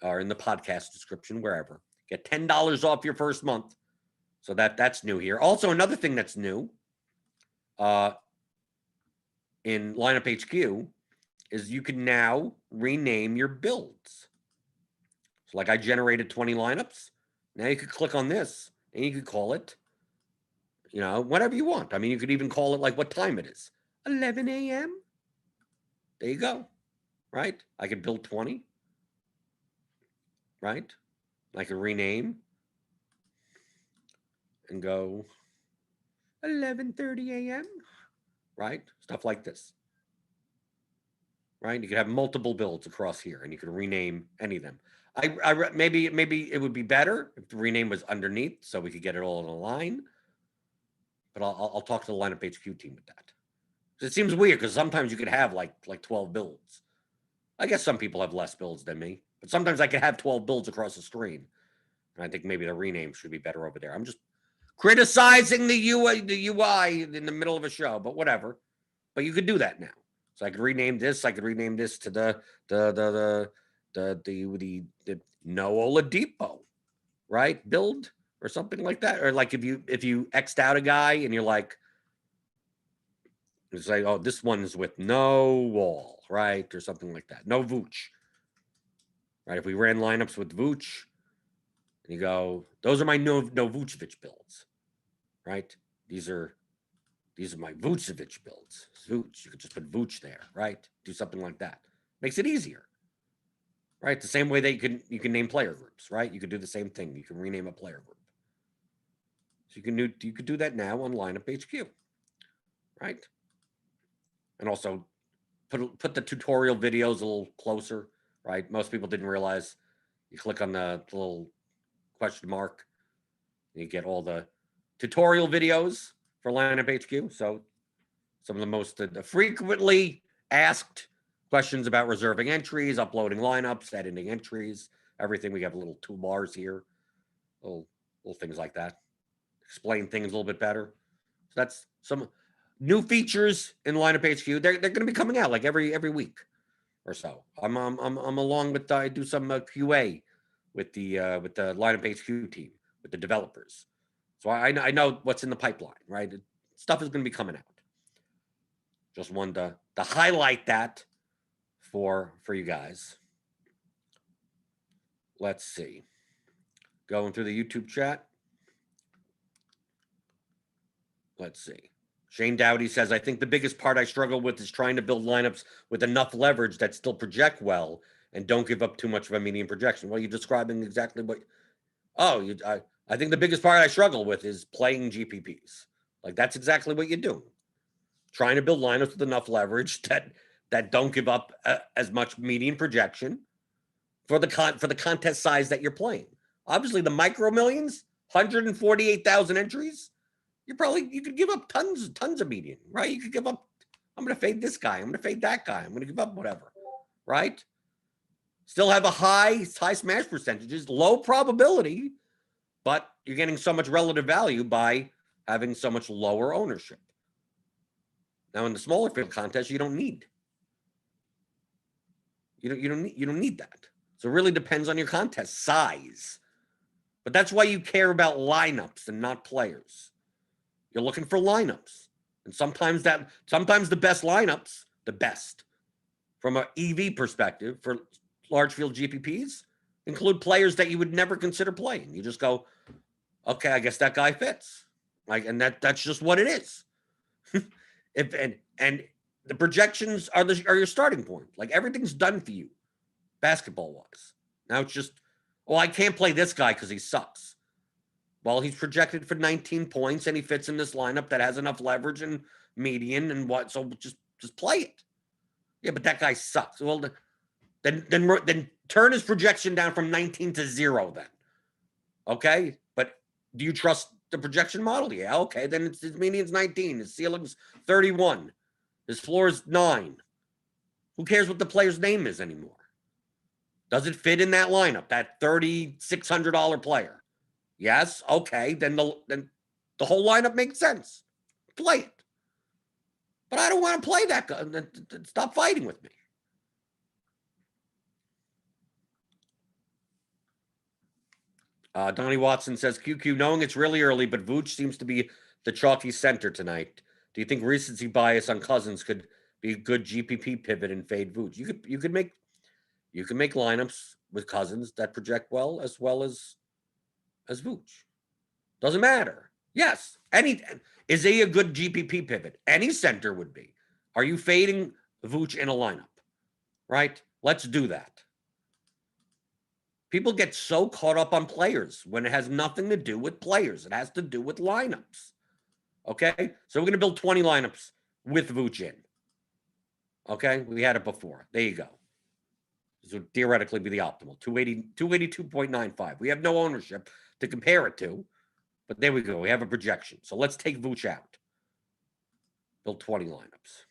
or in the podcast description, wherever. Get $10 off your first month. So that's new here. Also, another thing that's new in Lineup HQ is you can now rename your builds. So like I generated 20 lineups. Now you could click on this and you could call it, whatever you want. I mean, you could even call it like what time it is. 11 a.m. There you go. Right? I could build 20. Right? I could rename and go 11:30 a.m. Right? Stuff like this. Right? You could have multiple builds across here, and you could rename any of them. Maybe it would be better if the rename was underneath, so we could get it all in a line. But I'll talk to the Lineup HQ team with that. It seems weird because sometimes you could have like 12 builds. I guess some people have less builds than me, but sometimes I could have 12 builds across the screen. And I think maybe the rename should be better over there. I'm just criticizing the UI in the middle of a show, but whatever. But you could do that now. So I could rename this. I could rename this to the No Oladipo, right? Build or something like that. Or like if you X'd out a guy and you're like, it's like, oh, this one's with no wall, right? Or something like that. No Vooch. Right? If we ran lineups with Vooch, and you go, those are my no Vucevic builds, right? These are my Vucevic builds. Vooch, you could just put Vooch there, right? Do something like that. Makes it easier, right? The same way that you can name player groups, right? You could do the same thing. You can rename a player group. So you could do that now on Lineup HQ, right? And also put the tutorial videos a little closer, right? Most people didn't realize you click on the little question mark and you get all the tutorial videos for Lineup HQ. So some of the most frequently asked questions about reserving entries, uploading lineups, editing entries, everything. We have little toolbars here, little things like that. Explain things a little bit better. So that's some new features in Lineup HQ. They're going to be coming out like every week or so. I'm along with I do some QA with the Lineup HQ team with the developers. So I know what's in the pipeline, right? Stuff is going to be coming out. Just wanted to highlight that for you guys. Let's see. Going through the YouTube chat. Let's see. Shane Dowdy says, I think the biggest part I struggle with is trying to build lineups with enough leverage that still project well and don't give up too much of a median projection. Well, you're describing exactly what... Oh, I think the biggest part I struggle with is playing GPPs. Like, that's exactly what you do. Trying to build lineups with enough leverage that don't give up as much median projection for the contest size that you're playing. Obviously, the micro millions, 148,000 entries, you could give up tons of median, right? You could give up, I'm going to fade this guy, I'm going to fade that guy, I'm going to give up whatever, right? Still have a high smash percentages, low probability, but you're getting so much relative value by having so much lower ownership. Now in the smaller field contest, you don't need. You don't need that. So it really depends on your contest size. But that's why you care about lineups and not players. You're looking for lineups. And sometimes the best lineups, the best from an EV perspective for large field GPPs, include players that you would never consider playing. You just go, okay, I guess that guy fits. And that's just what it is. And the projections are your starting point. Like, everything's done for you, basketball wise. Now it's just, I can't play this guy because he sucks. Well, he's projected for 19 points and he fits in this lineup that has enough leverage and median and what. So just play it. Yeah, but that guy sucks. Well, then turn his projection down from 19 to 0 then. Okay? But do you trust the projection model? Yeah, okay. Then his median's 19. His ceiling's 31. His floor is 9. Who cares what the player's name is anymore? Does it fit in that lineup, that $3,600 player? Yes, okay. Then the whole lineup makes sense. Play it. But I don't want to play that guy. Stop fighting with me. Donnie Watson says, QQ, knowing it's really early, but Vooch seems to be the chalky center tonight. Do you think recency bias on Cousins could be a good GPP pivot and fade Vooch? You could make lineups with Cousins that project well as Vooch. Doesn't matter. Yes. Is he a good GPP pivot? Any center would be. Are you fading Vooch in a lineup? Right? Let's do that. People get so caught up on players when it has nothing to do with players. It has to do with lineups. Okay? So we're going to build 20 lineups with Vooch in. Okay? We had it before. There you go. This would theoretically be the optimal. 282.95. We have no ownership to compare it to, but there we go. We have a projection. So let's take Vooch out. Build 20 lineups.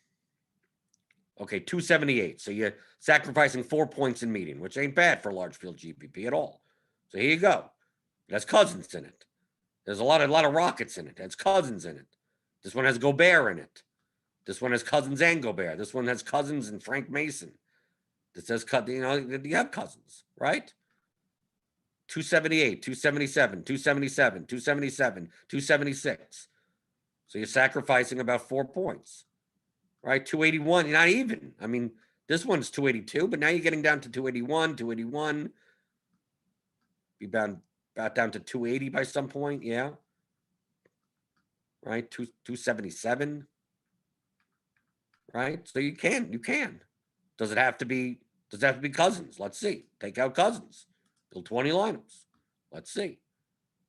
Okay, 278. So you're sacrificing 4 points in median, which ain't bad for large field GPP at all. So here you go. It has Cousins in it. There's a lot of Rockets in it. It has Cousins in it. This one has Gobert in it. This one has Cousins and Gobert. This one has Cousins and Frank Mason. This says, you have Cousins, right? 278, 277, 277, 277, 276. So you're sacrificing about 4 points, right? 281, not even. I mean, this one's 282, but now you're getting down to 281, 281. Be about down to 280 by some point, yeah. Right? 277. Right? So you can. Does it have to be Cousins? Let's see. Take out Cousins. Build 20 lineups. Let's see.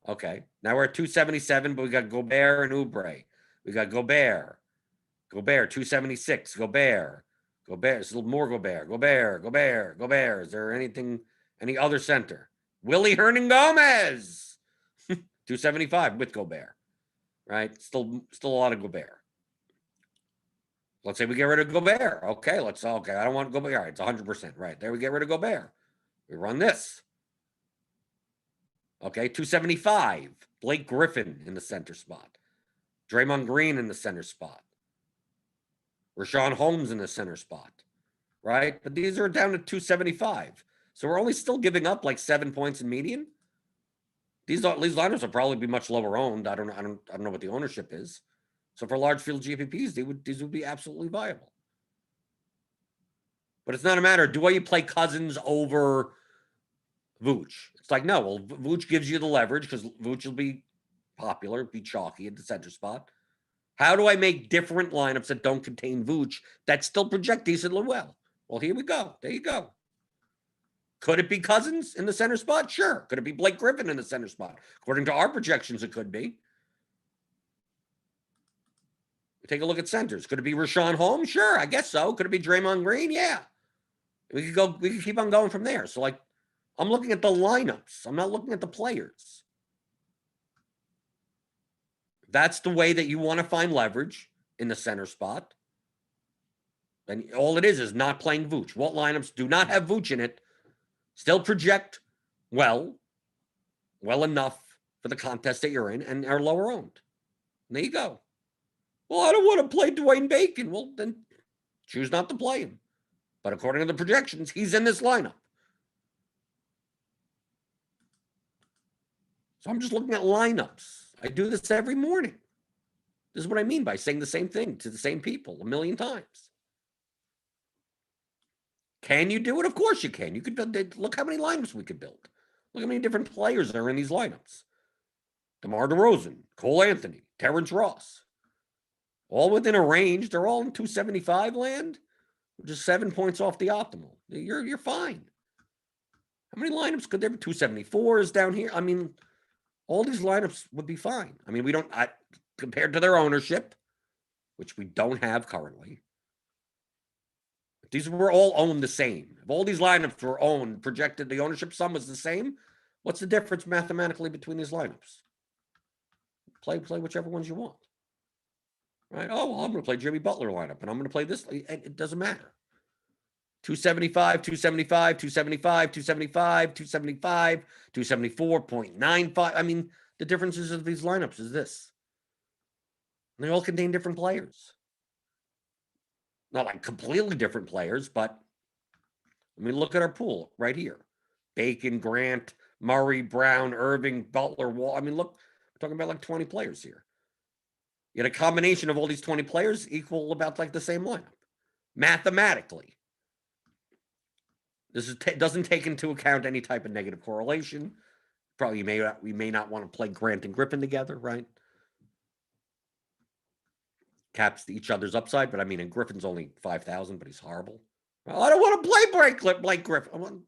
Okay. Now we're at 277, but we got Gobert and Oubre. We got Gobert. 276. Gobert. It's a little more Gobert. Gobert. Is there any other center? Willie Hernangomez. 275 with Gobert. Right? Still a lot of Gobert. Let's say we get rid of Gobert. Okay, I don't want Gobert. All right, it's 100%. Right, there we get rid of Gobert. We run this. Okay, 275. Blake Griffin in the center spot. Draymond Green in the center spot. Rashawn Holmes in the center spot. Right? But these are down to 275. So we're only still giving up like 7 points in median. These lineups will probably be much lower owned. I don't know what the ownership is. So for large field GPPs, these would be absolutely viable. But it's not a matter, do you play Cousins over Vooch? It's like, no, well, Vooch gives you the leverage because Vooch will be popular, be chalky at the center spot. How do I make different lineups that don't contain Vooch that still project decently well? Well, here we go. There you go. Could it be Cousins in the center spot? Sure. Could it be Blake Griffin in the center spot? According to our projections, it could be. Take a look at centers. Could it be Rashawn Holmes? Sure, I guess so. Could it be Draymond Green? Yeah. We could keep on going from there. So, like, I'm looking at the lineups. I'm not looking at the players. That's the way that you want to find leverage in the center spot. And all it is not playing Vooch. What lineups do not have Vooch in it still project well enough for the contest that you're in and are lower owned. And there you go. Well, I don't want to play Dwayne Bacon. Well, then choose not to play him. But according to the projections, he's in this lineup. So I'm just looking at lineups. I do this every morning. This is what I mean by saying the same thing to the same people a million times. Can you do it? Of course you can. You could build. Look how many lineups we could build. Look how many different players are in these lineups. DeMar DeRozan, Cole Anthony, Terrence Ross. All within a range. They're all in 275 land. Just 7 points off the optimal. You're fine. How many lineups could there be? 274 is down here. I mean, all these lineups would be fine. I mean, compared to their ownership, which we don't have currently. If these were all owned the same. If all these lineups were owned, projected the ownership sum was the same, what's the difference mathematically between these lineups? Play whichever ones you want. Right? Oh, well, I'm going to play Jimmy Butler lineup, and I'm going to play this. It doesn't matter. 275, 275, 275, 275, 275, 274.95. I mean, the differences of these lineups is this. And they all contain different players. Not like completely different players, but I mean, look at our pool right here. Bacon, Grant, Murray, Brown, Irving, Butler, Wall. I mean, look, we're talking about like 20 players here. Yet a combination of all these 20 players equal about like the same lineup. Mathematically. This doesn't take into account any type of negative correlation. Probably we may not want to play Grant and Griffin together, right? Caps each other's upside, but I mean, and Griffin's only 5,000, but he's horrible. Well, I don't want to play Blake Griffin.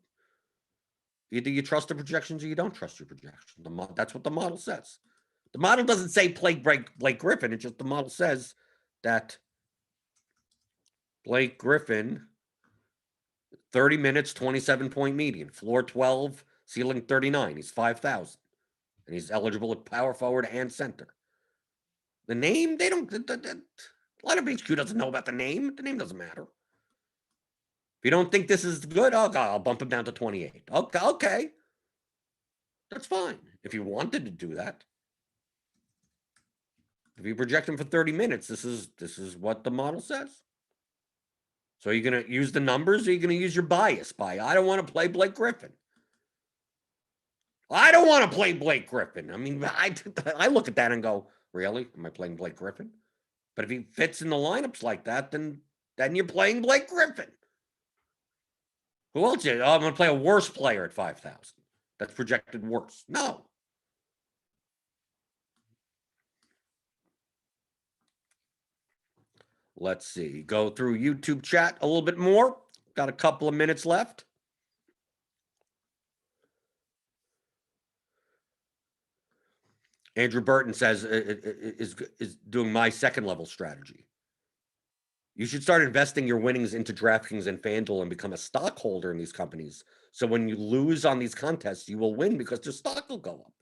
Either you trust the projections or you don't trust your projections. That's what the model says. The model doesn't say play Blake Griffin. It's just the model says that Blake Griffin, 30 minutes, 27-point median, floor 12, ceiling 39. He's 5,000. And he's eligible at power forward and center. The name, they don't, a lot of HQ doesn't know about the name. The name doesn't matter. If you don't think this is good, I'll bump him down to 28. Okay. That's fine. If you wanted to do that. If you project him for 30 minutes, this is what the model says. So are you going to use the numbers or are you going to use your bias? I don't want to play Blake Griffin. I don't want to play Blake Griffin. I mean, I look at that and go, really? Am I playing Blake Griffin? But if he fits in the lineups like that, then you're playing Blake Griffin. Who else? I'm going to play a worse player at 5,000. That's projected worse. No. Let's see. Go through YouTube chat a little bit more. Got a couple of minutes left. Andrew Burton says is doing my second level strategy. You should start investing your winnings into DraftKings and FanDuel and become a stockholder in these companies. So when you lose on these contests, you will win because their stock will go up.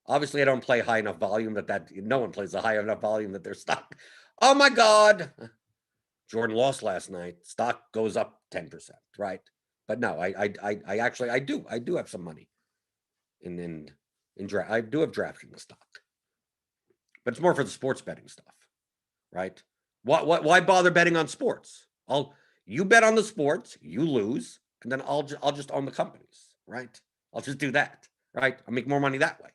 Obviously, I don't play high enough volume that no one plays a high enough volume that their stock. Oh my God. Jordan lost last night. Stock goes up 10%, right? But no, I actually do have some money in draft. I do have DraftKings stock, but it's more for the sports betting stuff, right? Why bother betting on sports? You bet on the sports, you lose, and then I'll just own the companies, right? I'll just do that, right? I'll make more money that way.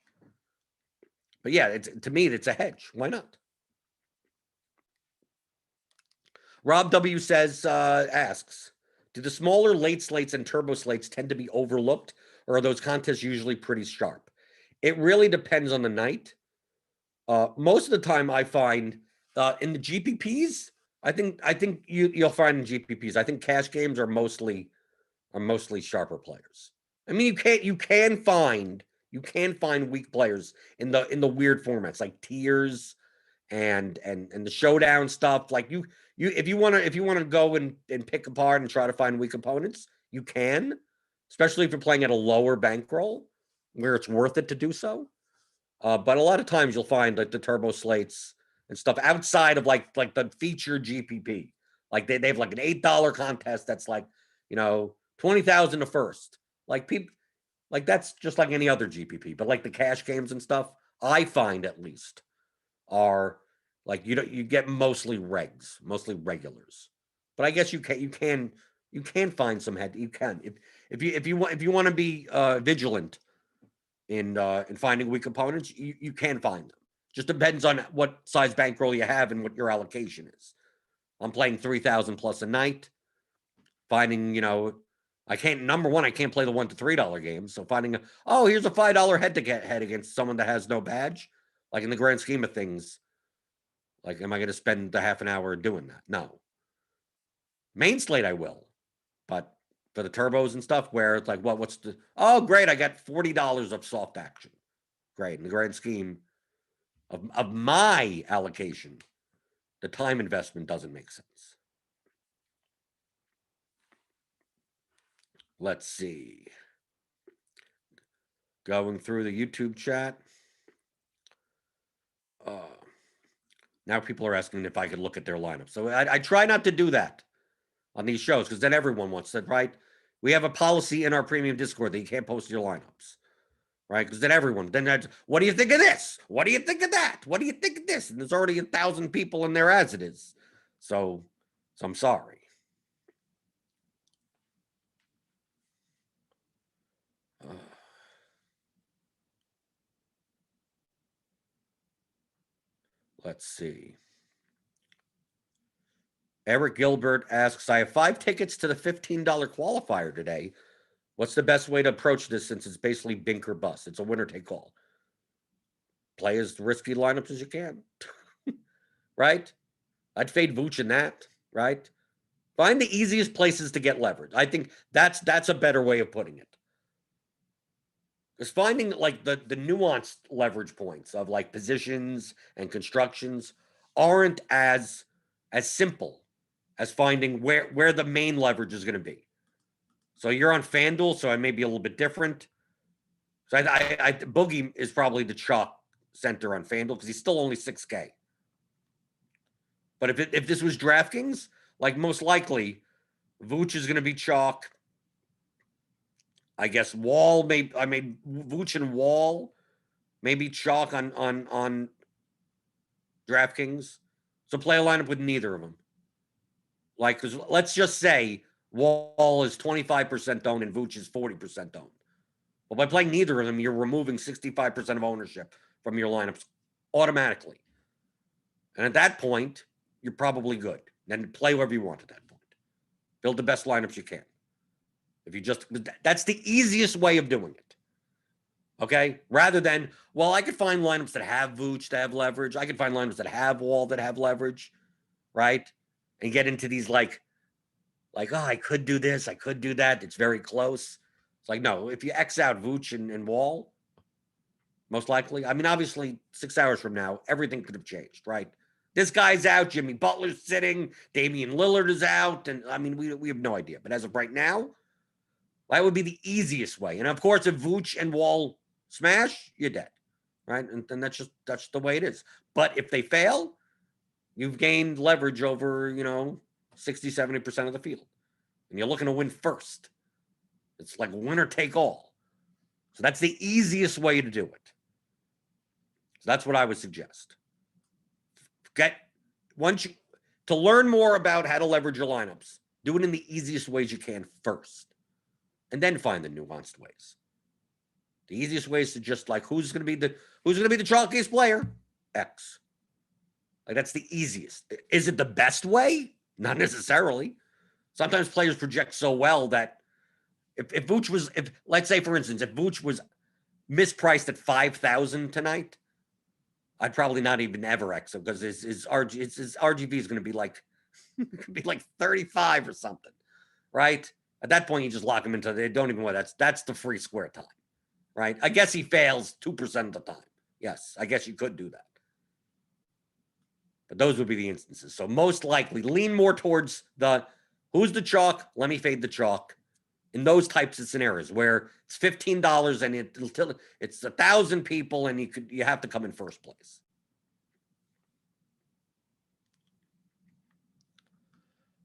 But yeah, to me, it's a hedge. Why not? Rob W asks, do the smaller late slates and turbo slates tend to be overlooked, or are those contests usually pretty sharp? It really depends on the night. Most of the time, I find in the GPPs, I think you'll find in GPPs. I think cash games are mostly sharper players. I mean, you can find weak players in the weird formats like tiers and the showdown stuff. Like if you want to go and pick apart and try to find weak opponents, you can, especially if you're playing at a lower bankroll where it's worth it to do so. But a lot of times you'll find like the turbo slates and stuff outside of like the featured GPP. Like they have like an $8 contest that's like, 20,000 to first. Like people, like that's just like any other GPP. But like the cash games and stuff, I find at least are like you get mostly regulars. But I guess you can find some head. You can if you want to be vigilant in finding weak opponents, you can find them. Just depends on what size bankroll you have and what your allocation is. I'm playing 3,000 plus a night. Finding, I can't play the $1 to $3 games. So finding here's a $5 head to get head against someone that has no badge. Like in the grand scheme of things, like, am I going to spend the half an hour doing that? No. Main slate, I will. But for the turbos and stuff, where it's like, what's the, great, I got $40 of soft action. Great. In the grand scheme of my allocation, the time investment doesn't make sense. Let's see. Going through the YouTube chat. Now people are asking if I could look at their lineup. So I try not to do that on these shows because then everyone wants that, right? We have a policy in our premium Discord that you can't post your lineups, right? Because then what do you think of this? What do you think of that? What do you think of this? And there's already 1,000 people in there as it is. So I'm sorry. Let's see. Eric Gilbert asks, I have 5 tickets to the $15 qualifier today. What's the best way to approach this since it's basically bink or bust? It's a winner take all. Play as risky lineups as you can. Right? I'd fade Vooch in that, right? Find the easiest places to get leverage. I think that's a better way of putting it. Because finding like the nuanced leverage points of like positions and constructions aren't as simple as finding where the main leverage is going to be. So you're on FanDuel, so I may be a little bit different. So I Boogie is probably the chalk center on FanDuel because he's still only 6K. But if this was DraftKings, like most likely, Vooch is going to be chalk. I guess Wall Vooch and Wall maybe chalk on DraftKings. So play a lineup with neither of them. Like, because let's just say Wall is 25% owned and Vooch is 40% owned. Well, by playing neither of them, you're removing 65% of ownership from your lineups automatically. And at that point, you're probably good. Then play whoever you want at that point. Build the best lineups you can. If you just, that's the easiest way of doing it. Okay? Rather than, well, I could find lineups that have Vooch that have leverage. I could find lineups that have Wall that have leverage, right? And get into these like, oh, I could do this, I could do that. It's very close. It's like, no, if you X out Vooch and Wall, most likely, I mean, obviously, 6 hours from now, everything could have changed, right? This guy's out, Jimmy Butler's sitting, Damian Lillard is out, and I mean, we have no idea. But as of right now, that would be the easiest way. And of course, if Vooch and Wall smash, you're dead, right? And that's the way it is. But if they fail, you've gained leverage over, 60, 70% of the field. And you're looking to win first. It's like winner take all. So that's the easiest way to do it. So that's what I would suggest. To learn more about how to leverage your lineups, do it in the easiest ways you can first. And then find the nuanced ways. The easiest way is to just like, who's going to be the chalkiest player? X. Like, that's the easiest. Is it the best way? Not necessarily. Sometimes players project so well that if Vooch was, let's say for instance, if Vooch was mispriced at 5,000 tonight, I'd probably not even ever X him because his RGV is going to be like 35 or something, right? At that point, you just lock him into. They don't even want that's the free square time, right? I guess he fails 2% of the time. Yes, I guess you could do that. But those would be the instances. So most likely, lean more towards who's the chalk? Let me fade the chalk. In those types of scenarios where it's $15 and it's 1,000 people and you have to come in first place.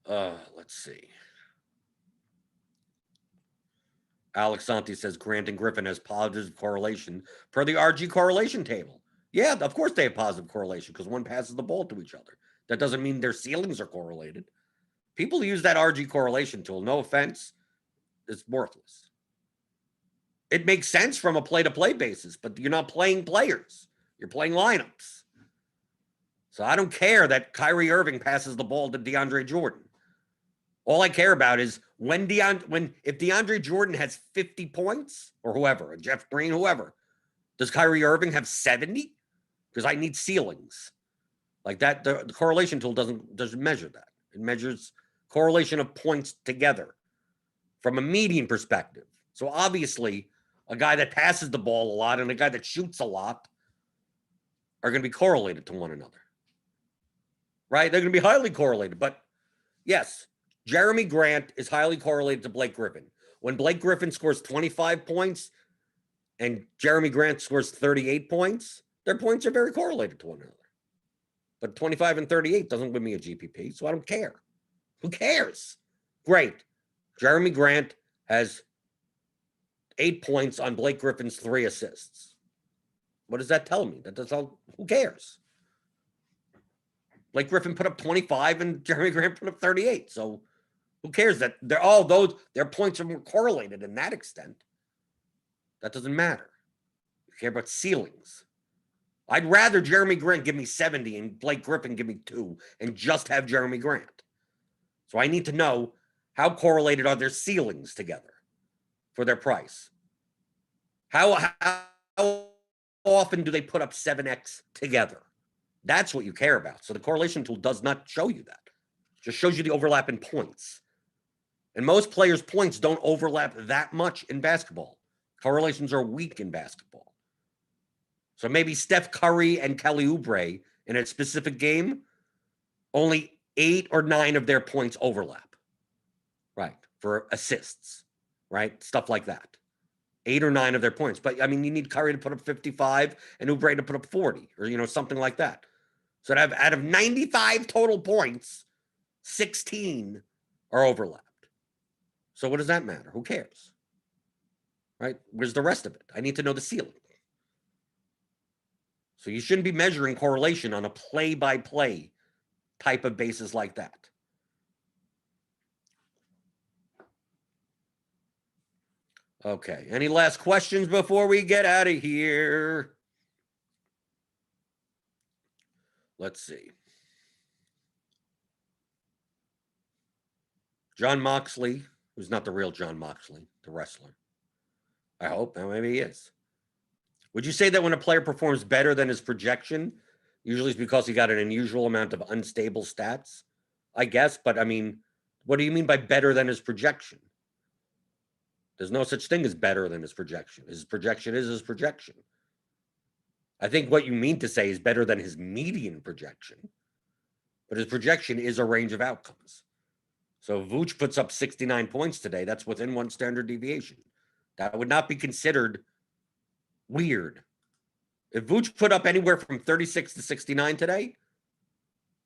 Let's see. Alex Santi says Grant and Griffin has positive correlation per the RG correlation table. Yeah, of course they have positive correlation because one passes the ball to each other. That doesn't mean their ceilings are correlated. People use that RG correlation tool, no offense, it's worthless. It makes sense from a play-to-play basis, but you're not playing players. You're playing lineups. So I don't care that Kyrie Irving passes the ball to DeAndre Jordan. All I care about is if DeAndre Jordan has 50 points or whoever, Jeff Green, whoever, does Kyrie Irving have 70? Because I need ceilings. Like that, the correlation tool doesn't measure that. It measures correlation of points together from a median perspective. So obviously, a guy that passes the ball a lot and a guy that shoots a lot are going to be correlated to one another. Right? They're going to be highly correlated. But yes, Jeremy Grant is highly correlated to Blake Griffin. When Blake Griffin scores 25 points and Jeremy Grant scores 38 points, their points are very correlated to one another. But 25 and 38 doesn't win me a GPP, so I don't care. Who cares? Great. Jeremy Grant has 8 points on Blake Griffin's 3 assists. What does that tell me? Who cares? Blake Griffin put up 25 and Jeremy Grant put up 38. So who cares that their points are more correlated in that extent? That doesn't matter. You care about ceilings. I'd rather Jeremy Grant give me 70 and Blake Griffin give me 2 and just have Jeremy Grant. So I need to know how correlated are their ceilings together for their price. How often do they put up 7x together? That's what you care about. So the correlation tool does not show you that. It just shows you the overlap in points. And most players' points don't overlap that much in basketball. Correlations are weak in basketball. So maybe Steph Curry and Kelly Oubre in a specific game, only 8 or 9 of their points overlap, right, for assists, right, stuff like that. 8 or 9 of their points. But, I mean, you need Curry to put up 55 and Oubre to put up 40 or, something like that. So out of 95 total points, 16 are overlapped. So what does that matter? Who cares? Right? Where's the rest of it? I need to know the ceiling. So you shouldn't be measuring correlation on a play-by-play type of basis like that. Okay. Any last questions before we get out of here? Let's see. John Moxley, who's not the real John Moxley, the wrestler. I hope. Maybe he is. Would you say that when a player performs better than his projection, usually it's because he got an unusual amount of unstable stats? I guess, but I mean, what do you mean by better than his projection? There's no such thing as better than his projection. His projection is his projection. I think what you mean to say is better than his median projection, but his projection is a range of outcomes. So if Vooch puts up 69 points today, that's within one standard deviation. That would not be considered weird. If Vooch put up anywhere from 36 to 69 today,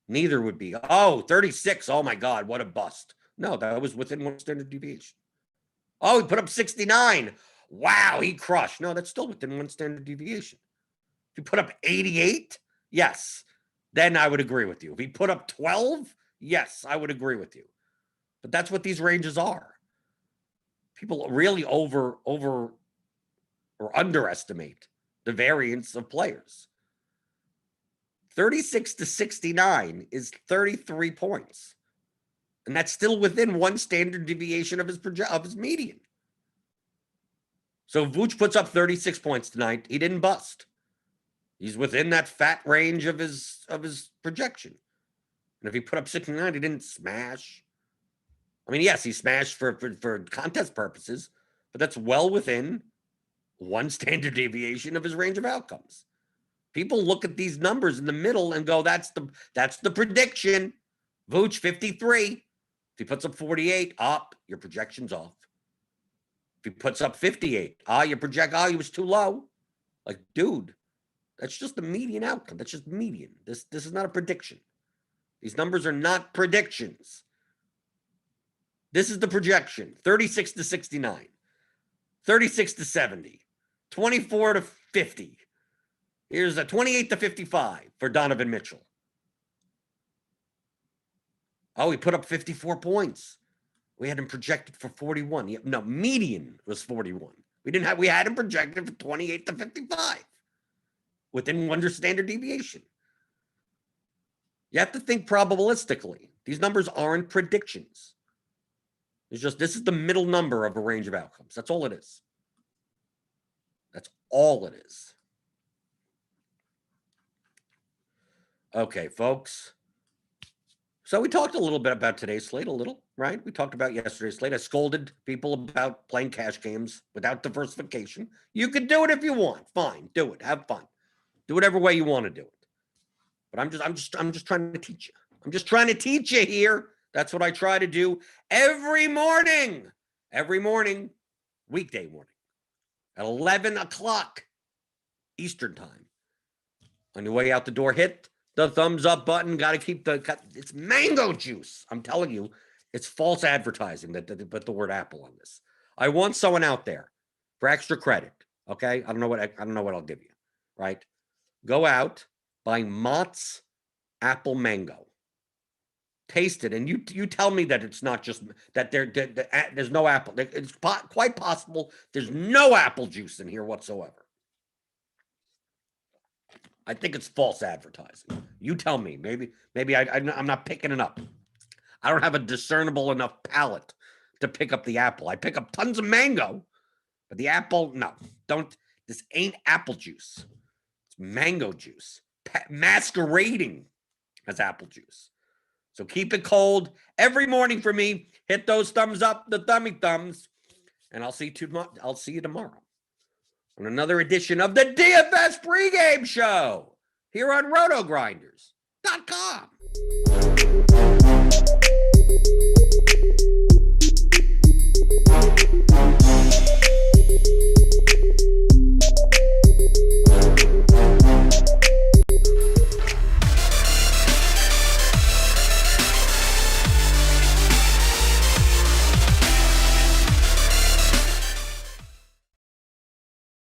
neither would be. Oh, 36. Oh my God, what a bust. No, that was within one standard deviation. Oh, he put up 69. Wow, he crushed. No, that's still within one standard deviation. If he put up 88, yes, then I would agree with you. If he put up 12, yes, I would agree with you. But that's what these ranges are. People really over or underestimate the variance of players. 36 to 69 is 33 points. And that's still within one standard deviation of his median. So if Vooch puts up 36 points tonight, he didn't bust. He's within that fat range of his projection. And if he put up 69, he didn't smash. I mean, yes, he smashed for contest purposes, but that's well within one standard deviation of his range of outcomes. People look at these numbers in the middle and go, that's the prediction. Vooch 53. If he puts up 48, your projection's off. If he puts up 58, he was too low. Like, dude, that's just the median outcome. That's just median. This is not a prediction. These numbers are not predictions. This is the projection, 36 to 69, 36 to 70, 24 to 50. Here's a 28 to 55 for Donovan Mitchell. Oh, he put up 54 points. We had him projected for 41. No, median was 41. We had him projected for 28 to 55 within one standard deviation. You have to think probabilistically. These numbers aren't predictions. It's just, this is the middle number of a range of outcomes. That's all it is. That's all it is. Okay, folks. So we talked a little bit about today's slate, right? We talked about yesterday's slate. I scolded people about playing cash games without diversification. You can do it if you want. Fine, do it. Have fun. Do whatever way you want to do it. But I'm just trying to teach you. I'm just trying to teach you here. That's what I try to do every morning, weekday morning, at 11 o'clock Eastern time. On your way out the door, hit the thumbs up button. Got to keep it's mango juice. I'm telling you, it's false advertising that put the word Apple on this. I want someone out there for extra credit. Okay. I don't know what I'll give you. Right. Go out, buy Mott's Apple Mango. Taste it, and you tell me that it's not just that there's no apple. It's quite possible there's no apple juice in here whatsoever. I think it's false advertising. You tell me. Maybe I'm not picking it up. I don't have a discernible enough palate to pick up the apple. I pick up tons of mango, but the apple, no. Don't. This ain't apple juice. It's mango juice masquerading as apple juice. So keep it cold every morning for me. Hit those thumbs up, the thummy thumbs, and I'll see you tomorrow on another edition of the DFS pregame show here on RotoGrinders.com.